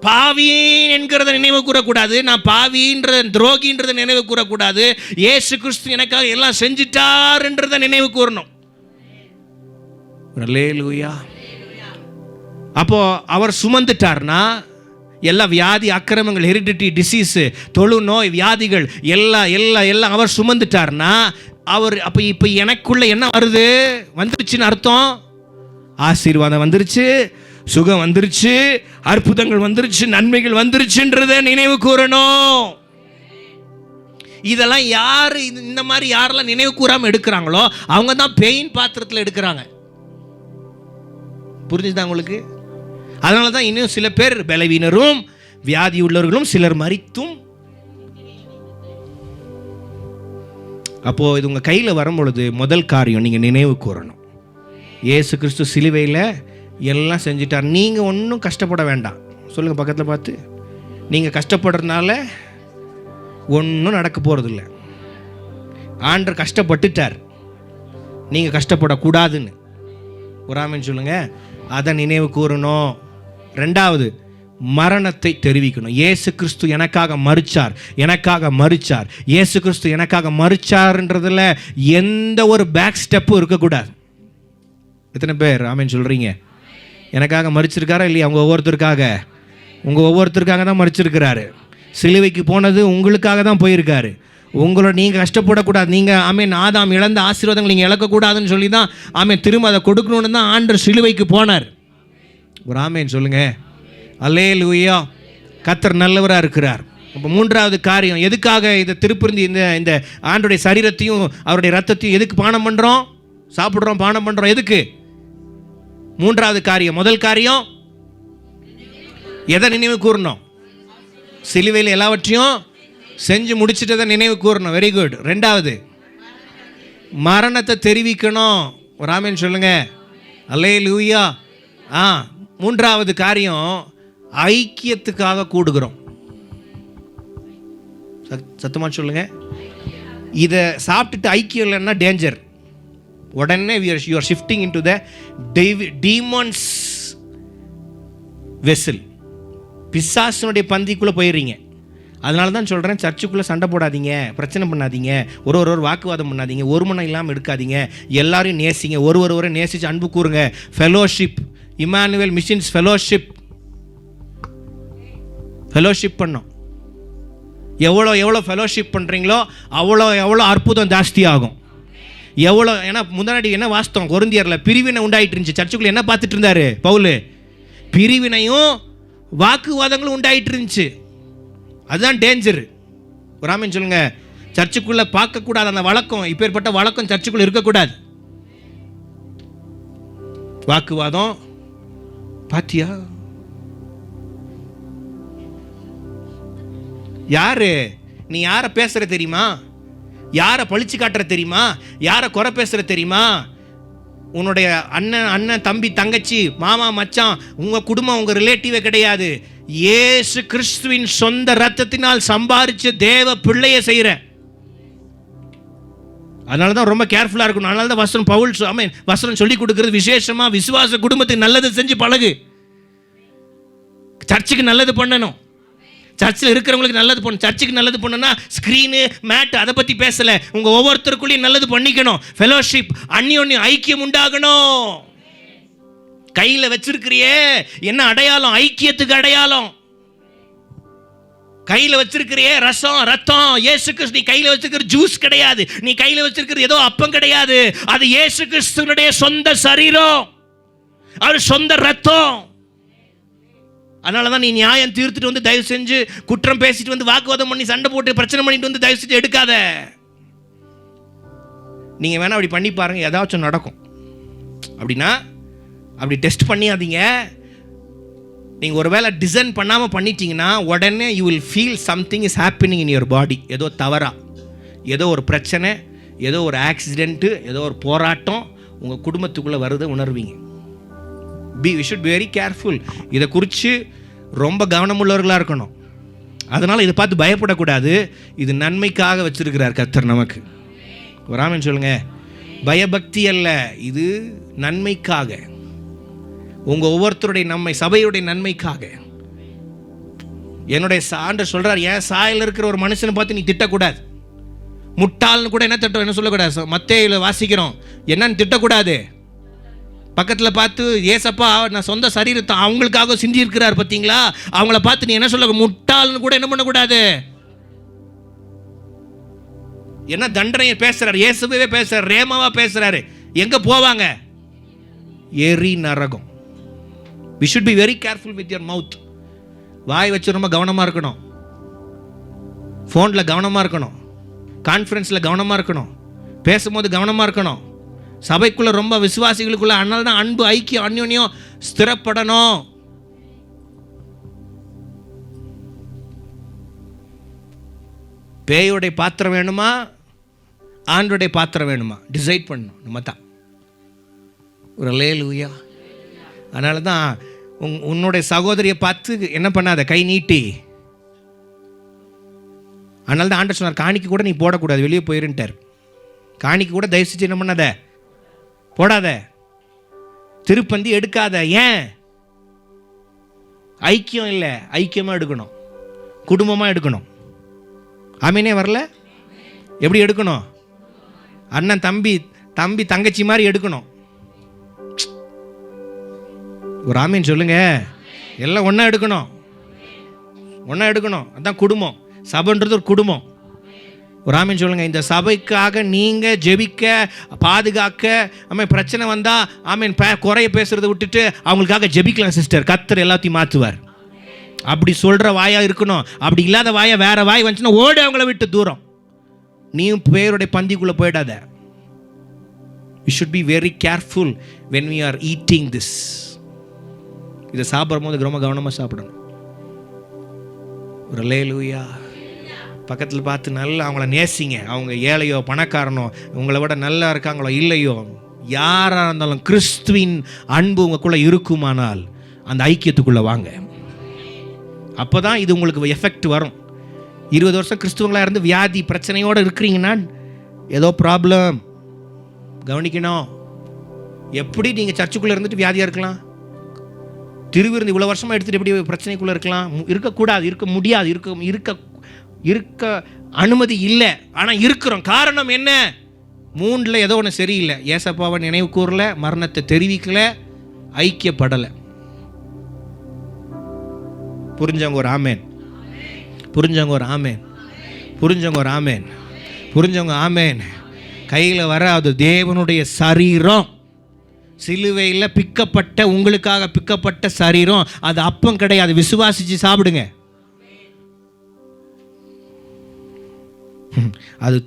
பாவி என்கிறத நினைவு கூறக்கூடாது. நான் பாவின்ற துரோகின்றதை நினைவு கூறக்கூடாது. இயேசு கிறிஸ்து எனக்காக எல்லாம் செஞ்சிட்டார்ன்றதை நினைவு கூறணும். அல்லேலூயா. அப்போ அவர் சுமந்துட்டார்னா எல்லா வியாதி, அக்கிரமங்கள், ஹெரிடிட்டி, டிசீஸ், தொழுநோய், வியாதிகள் எல்லாம் அவர் சுமந்துட்டார்னா அவர் அப்போ இப்போ எனக்குள்ள என்ன வருது? வந்துருச்சுன்னு அர்த்தம். ஆசீர்வாதம் வந்துருச்சு, சுகம் வந்துருச்சு, அற்புதங்கள் வந்துருச்சு, நன்மைகள் வந்துருச்சுன்றதை நினைவு கூறணும். இதெல்லாம் யாரு இந்த மாதிரி யாரெல்லாம் நினைவு கூறாம எடுக்கிறாங்களோ அவங்க தான் பெயின் பாத்திரத்தில் எடுக்கிறாங்க. புரிஞ்சுதா உங்களுக்கு? அதனால தான் இன்னும் சில பேர் பலவீனரும் வியாதி உள்ளவர்களும் சிலர் மரித்தும். அப்போ இது உங்க கையில வரும் பொழுது முதல் காரியம் நீங்க நினைவு கூறணும். இயேசு கிறிஸ்து சிலுவையில் எல்லாம் செஞ்சிட்டார். நீங்க ஒன்றும் கஷ்டப்பட வேண்டாம். சொல்லுங்க பக்கத்தில் பார்த்து, நீங்க கஷ்டப்படுறதுனால ஒன்றும் நடக்க போறதில்லை. ஆண்டவர் கஷ்டப்பட்டுட்டார், நீங்க கஷ்டப்படக்கூடாதுன்னு. ஒரு ஆமென் சொல்லுங்க. அதை நினைவு கூறணும். 2வது, மரணத்தை தெரிவிக்கணும். இயேசு கிறிஸ்து எனக்காக மரிச்சார். இயேசு கிறிஸ்து எனக்காக மரிச்சார்ன்றதுல எந்த ஒரு பேக் ஸ்டெப்பும் இருக்கக்கூடாது. எத்தனை பேர் ஆமென் சொல்றீங்க? எனக்காக மரிச்சிருக்காரா இல்லையா? உங்க ஒவ்வொருத்தருக்காக தான் மரிச்சிருக்கிறாரு. சிலுவைக்கு போனது உங்களுக்காக தான் போயிருக்காரு. உங்களோட நீங்கள் கஷ்டப்படக்கூடாது. நீங்கள் ஆதாம் இழந்த ஆசீர்வாதங்கள் நீங்கள் இழக்கக்கூடாதுன்னு சொல்லி தான் திரும்ப அதை கொடுக்கணுன்னு தான் ஆண்டவர் சிலுவைக்கு போனார். ஒரு ஆமென் சொல்லுங்க. அல்லேலூயா. கர்த்தர் நல்லவராக இருக்கிறார். இப்போ 3வது காரியம், எதுக்காக இதை திருப்பிருந்து இந்த ஆண்டோடைய சரீரத்தையும் அவருடைய ரத்தத்தையும் எதுக்கு பானம் பண்ணுறோம், சாப்பிட்றோம், பானம் பண்ணுறோம்? எதுக்கு? 3வது காரியம். முதல் காரியம் எதை நினைவு கூறணும்? சிலுவையில் எல்லாவற்றையும் செஞ்சு முடிச்சுட்டதை நினைவு கூறணும். Very good. 2வது, மரணத்தை தெரிவிக்கணும். ஒரு ஆமென் சொல்லுங்க. அல்லேலூயா. 3வது காரியம், ஐக்கியத்துக்காக கூடுகிறோம். சத்தமா சொல்லுங்க. இதை சாப்பிட்டுட்டு ஐக்கியம் இல்லைன்னா டேஞ்சர். உடனே you are shifting into the demons vessel. பிசாசுனுடைய பந்திக்குள்ளே போயிடுறீங்க. அதனால தான் சொல்கிறேன், சர்ச்சுக்குள்ளே சண்டை போடாதீங்க, பிரச்சனை பண்ணாதீங்க, ஒரு வாக்குவாதம் பண்ணாதீங்க, ஒரு மனம் இல்லாமல் எடுக்காதீங்க. எல்லாரையும் நேசிங்க, ஒருவரை நேசித்து அன்பு கூறுங்க. ஃபெலோஷிப் இமானுவேல் மிஷன்ஸ் ஃபெலோஷிப் பண்ணோம். எவ்வளோ ஃபெலோஷிப் பண்ணுறீங்களோ எவ்வளோ அற்புதம் ஜாஸ்தி ஆகும். ஏன்னா முன்னாடி என்ன வாஸ்தவம், கொரிந்தியரில் பிரிவினை உண்டாயிட்டு இருந்துச்சு. சர்ச்சுக்குள்ளே என்ன பார்த்துட்டு இருந்தாரு பவுல்? பிரிவினையும் வாக்குவாதங்களும் உண்டாயிட்டு இருந்துச்சு. அதுதான் டேஞ்சர். ஒரு ஆமென் சொல்லுங்க. சர்ச்சுக்குள்ளே பார்க்கக்கூடாது அந்த வழக்கம். இப்பேற்பட்ட வழக்கம் சர்ச்சுக்குள்ளே இருக்கக்கூடாது. வாக்குவாதம் பாத்தியா? யாரு நீ? யாரை பேசுற தெரியுமா? யாரை பழிச்சு காட்டுற தெரியுமா? யாரை குறை பேசுற தெரியுமா? உன்னுடைய அண்ணன் தம்பி தங்கச்சி மாமா மச்சான் உங்க குடும்பம் உங்க ரிலேட்டிவே கிடையாது. இயேசு கிறிஸ்துவின் சொந்த ரத்தத்தினால் சம்பாரிச்ச தேவ பிள்ளைய செய்யற. அதனால தான் ரொம்ப கேர்ஃபுல்லா இருக்கணும். அதனால தான் வசனம் சொல்லி கொடுக்கிறது விசேஷமா விசுவாச குடும்பத்துக்கு நல்லது செஞ்சு பழகு. சர்ச்சுக்கு நல்லது பண்ணணும். சர்ச்சில் இருக்கிறவங்களுக்கு நல்லது பண்ணணும். சர்ச்சுக்கு நல்லது பண்ணணும்னா ஸ்க்ரீனு மேட் அதை பற்றி பேசலை. உங்கள் ஒவ்வொருத்தருக்குள்ளேயும் நல்லது பண்ணிக்கணும். ஃபெலோஷிப், அந்யோன்யம், ஐக்கியம் உண்டாகணும். கையில் வச்சிருக்கிறியே என்ன அடையாளம்? ஐக்கியத்துக்கு அடையாளம். கையில் வச்சிருக்கிறியே ரசம் ரத்தம் இயேசு கிறிஸ்து. நீ கையில் வச்சிருக்கிற ஜூஸ் கிடையாது. நீ கையில் வச்சிருக்கிறது ஏதோ அப்பம் கிடையாது. அது இயேசு கிறிஸ்துனுடைய சொந்த சரீரம், அவர் சொந்த ரத்தம். அதனால தான் நீ நியாயம் தீர்த்துட்டு வந்து தயவு செஞ்சு குற்றம் பேசிட்டு வந்து வாக்குவாதம் பண்ணி சண்டை போட்டு பிரச்சனை பண்ணிட்டு வந்து தயவு செஞ்சு எடுக்காத. நீங்கள் வேணா அப்படி பண்ணி பாருங்க, ஏதாச்சும் நடக்கும். அப்படின்னா அப்படி டெஸ்ட் பண்ணியாதீங்க. நீங்கள் ஒரு வேளை டிசைன் பண்ணாமல் பண்ணிட்டீங்கன்னா உடனே you will feel something is happening in your body. ஏதோ தவறா, ஏதோ ஒரு பிரச்சனை, ஏதோ ஒரு ஆக்சிடென்ட்டு, ஏதோ ஒரு போராட்டம் உங்கள் குடும்பத்துக்குள்ளே வருது உணர்வீங்க. we should be very careful. இதை குறித்து ரொம்ப கவனமுள்ளவர்களாக இருக்கணும். அதனால் இதை பார்த்து பயப்படக்கூடாது. இது நன்மைக்காக வச்சிருக்கிறார் கர்த்தர் நமக்கு. ஒரு ஆமென் சொல்லுங்க. பயபக்தி அல்ல, இது நன்மைக்காக. உங்கள் ஒவ்வொருத்தருடைய சபையுடைய நன்மைக்காக. என்னுடைய ஆண்டவர் சொல்கிறார், ஏன் சாயல் இருக்கிற ஒரு மனுஷனை பார்த்து நீ திட்டக்கூடாது. முட்டாள்னு கூட என்ன சொல்லக்கூடாது. மத்தேயுல வாசிக்கிறோம், என்னன்னு திட்டக்கூடாது. பக்கத்தில் பார்த்து ஏசப்பா நான் சொந்த சரீரத்தை அவங்களுக்காக சிந்தி இருக்கிறார் பார்த்தீங்களா, அவங்கள பார்த்து நீ என்ன சொல்ல முட்டாள்னு கூட என்ன பண்ணக்கூடாது. என்ன தண்டனையை பேசுறாரு, இயேசுவே பேசுறாரு, ரேமாவா பேசுறாரு. எங்க போவாங்க? எரி நரகம். we should be very careful with your mouth. வாய் வச்சு ரொம்ப கவனமாக இருக்கணும். ஃபோனில் கவனமாக இருக்கணும். கான்ஃபரன்ஸில் கவனமாக இருக்கணும். பேசும்போது கவனமாக இருக்கணும். சபைக்குள்ள ரொம்ப விசுவாசிகளுக்குள்ள. அதனால தான் அன்பு, ஐக்கியம், அந்யோன்யம் ஸ்திரப்படணும். பேயோடைய பாத்திரம் வேணுமா ஆண்டோடைய பாத்திரம் வேணுமா டிசைட் பண்ணணும் நம்ம தான். ஒரு அல்லேலூயா. அதனால தான் உன்னுடைய சகோதரியை பார்த்து என்ன பண்ணாத, கை நீட்டி. அதனால தான் ஆண்டவர் சொன்னார், காணிக்கு கூட நீ போடக்கூடாது, வெளியே போயிருன்ட்டார். காணிக்கு கூட தயவு செஞ்சு என்ன பண்ணாத, போடாத, திருப்பந்தி எடுக்காத. ஏன்? ஐக்கியம் இல்லை, ஐக்கியமாக எடுக்கணும், குடும்பமாக எடுக்கணும். ஆமீனே வரல? எப்படி எடுக்கணும்? அண்ணன் தம்பி தங்கச்சி மாதிரி எடுக்கணும். ஒரு ஆமீன் சொல்லுங்க. எல்லாம் ஒன்றா எடுக்கணும், ஒன்றா எடுக்கணும். அதுதான் குடும்பம். சபைன்றது ஒரு குடும்பம். ஒரு ஆமீன் சொல்லுங்க. இந்த சபைக்காக நீங்கள் ஜெபிக்க, பாதுகாக்க, ஆமீன் பிரச்சனை வந்தால் ஆமீன் குறைய பேசுகிறத விட்டுட்டு அவங்களுக்காக ஜெபிக்கலாம் சிஸ்டர். கர்த்தர் எல்லாத்தையும் மாற்றுவார். அப்படி சொல்கிற வாயாக இருக்கணும். அப்படி இல்லாத வாயை வேற வாய் வந்துச்சுன்னா ஓடு அவங்கள விட்டு தூரம். நீயும் பேருடைய பந்திக்குள்ளே போயிடாத. we should be very careful when we are eating this. இதை சாப்பிடும் போது ரொம்ப கவனமாக சாப்பிடணும். ஒரு அல்லேலூயா. பக்கத்தில் பார்த்து நல்லா அவங்கள நேசிங்க. அவங்க ஏழையோ பணக்காரனோ உங்களை விட நல்லா இருக்காங்களோ இல்லையோ, யாராக இருந்தாலும் கிறிஸ்துவின் அன்பு உங்களுக்குள்ளே இருக்குமானால் அந்த ஐக்கியத்துக்குள்ளே வாங்க. அப்போ தான் இது உங்களுக்கு எஃபெக்ட் வரும். 20 வருஷம் கிறிஸ்துவங்களாக இருந்து வியாதி பிரச்சனையோடு இருக்கிறீங்கன்னா ஏதோ ப்ராப்ளம் கவனிக்கணும். எப்படி நீங்கள் சர்ச்சுக்குள்ளே இருந்துட்டு வியாதியாக இருக்கலாம்? திருவிருந்து இவ்வளோ வருஷமாக எடுத்துகிட்டு எப்படி பிரச்சனைக்குள்ளே இருக்கலாம்? இருக்கக்கூடாது, இருக்க முடியாது, இருக்க அனுமதி இல்லை. ஆனால் இருக்கிறோம். காரணம் என்ன? 3ல் ஏதோ ஒன்று சரியில்லை. ஏசப்பாவை நினைவு கூறல, மரணத்தை தெரிவிக்கல, ஐக்கியப்படலை. புரிஞ்சவங்க ஒரு ஆமேன், புரிஞ்சவங்க ஒரு ஆமேன், புரிஞ்சவங்க ஒரு ஆமேன், புரிஞ்சவங்க ஆமேன். கையில் வர அது தேவனுடைய சரீரம், சிலுவையில் பிக்கப்பட்ட, உங்களுக்காக பிக்கப்பட்ட சரீரம். அது அப்பம் கிடையாது, விசுவாசிச்சு சாப்பிடுங்க. அது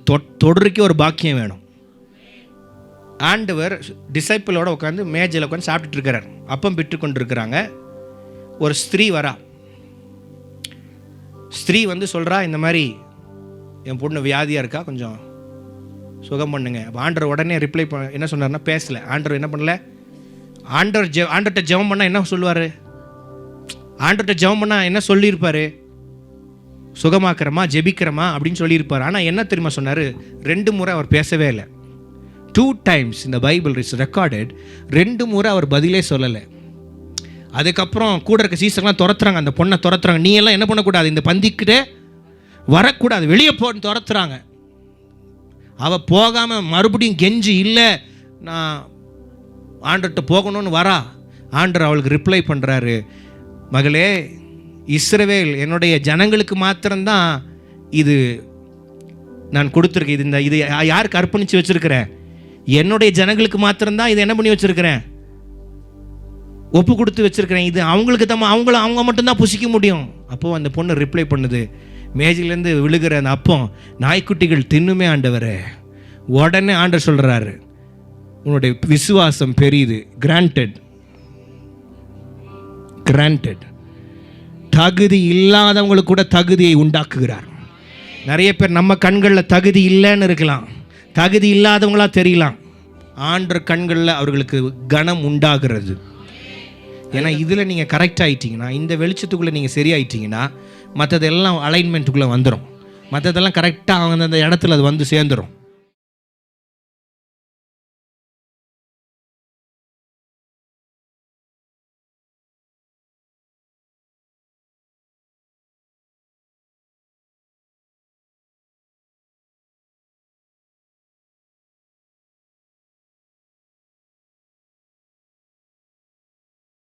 தொடர்க்கு ஒரு பாக்கியம் வேணும். ஆண்டவர் டிசைப்பிளோட உட்காந்து மேஜையில் உட்காந்து சாப்பிட்டுட்டு இருக்கிறார், அப்பம் பிட்டு கொண்டு இருக்கிறாங்க. ஒரு ஸ்திரீ வரா. ஸ்திரீ வந்து சொல்கிறா, இந்த மாதிரி என் பொண்ணு வியாதியாக இருக்கா, கொஞ்சம் சுகம் பண்ணுங்க. ஆண்டவர் உடனே ரிப்ளை என்ன சொன்னார்னா, பேசலை. ஆண்டவர் என்ன பண்ணல, ஆண்டவர்கிட்ட ஜெபம் பண்ணால் என்ன சொல்லுவார், ஆண்டவர்கிட்ட ஜெபம் பண்ணால் என்ன சொல்லியிருப்பார், சுகமாக்கிறமா ஜெபிக்கிறமா அப்படின்னு சொல்லியிருப்பார். ஆனால் என்ன தெரியுமா சொன்னார், 2 முறை அவர் பேசவே இல்லை. 2 times இந்த பைபிள் இஸ் ரெக்கார்டட். 2 முறை அவர் பதிலே சொல்லலை. அதுக்கப்புறம் கூட இருக்க சீசர்லாம் துரத்துறாங்க, அந்த பொண்ணை துரத்துறாங்க. நீ எல்லாம் என்ன பண்ணக்கூடாது, இந்த பந்திக்கிட்டே வரக்கூடாது, வெளியே போன்னு துரத்துறாங்க. அவள் போகாமல் மறுபடியும் கெஞ்சி, இல்லை நான் ஆண்டர்கிட்ட போகணும்னு வரா. ஆண்டர் அவளுக்கு ரிப்ளை பண்ணுறாரு, மகளே, இஸ்ரவேல் என்னுடைய ஜனங்களுக்கு மாத்திரம்தான் இது நான் கொடுத்துருக்கேன். இது யாருக்கு அர்ப்பணித்து வச்சுருக்கிறேன், என்னுடைய ஜனங்களுக்கு மாத்திரம்தான் இது என்ன பண்ணி வச்சுருக்கிறேன், ஒப்பு கொடுத்து வச்சுருக்கிறேன். இது அவங்களுக்கு தான், அவங்க மட்டும்தான் புசிக்க முடியும். அப்போது அந்த பொண்ணு ரிப்ளை பண்ணுது, மேஜிலேருந்து விழுகிற அந்த அப்பம் நாய்க்குட்டிகள் தின்னுமே ஆண்டவரே. உடனே ஆண்டவர் சொல்கிறாரு, உன்னுடைய விசுவாசம் பெரியது. Granted, granted. தகுதி இல்லாதவங்களுக்கு கூட தகுதியை உண்டாக்குகிறார். நிறைய பேர் நம்ம கண்களில் தகுதி இல்லைன்னு இருக்கலாம், தகுதி இல்லாதவங்களா தெரியலாம். ஆண்டவர் கண்களில் அவர்களுக்கு கனம் உண்டாகிறது. ஏன்னா இதில் நீங்கள் கரெக்ட் ஆகிட்டீங்கன்னா, இந்த வெளிச்சத்துக்குள்ளே நீங்கள் சரியாயிட்டீங்கன்னா, மற்றதெல்லாம் அலைன்மெண்ட்டுக்குள்ளே வந்துடும். மற்றதெல்லாம் கரெக்டாக அவங்க அந்த இடத்துல அது வந்து சேர்ந்துடும்.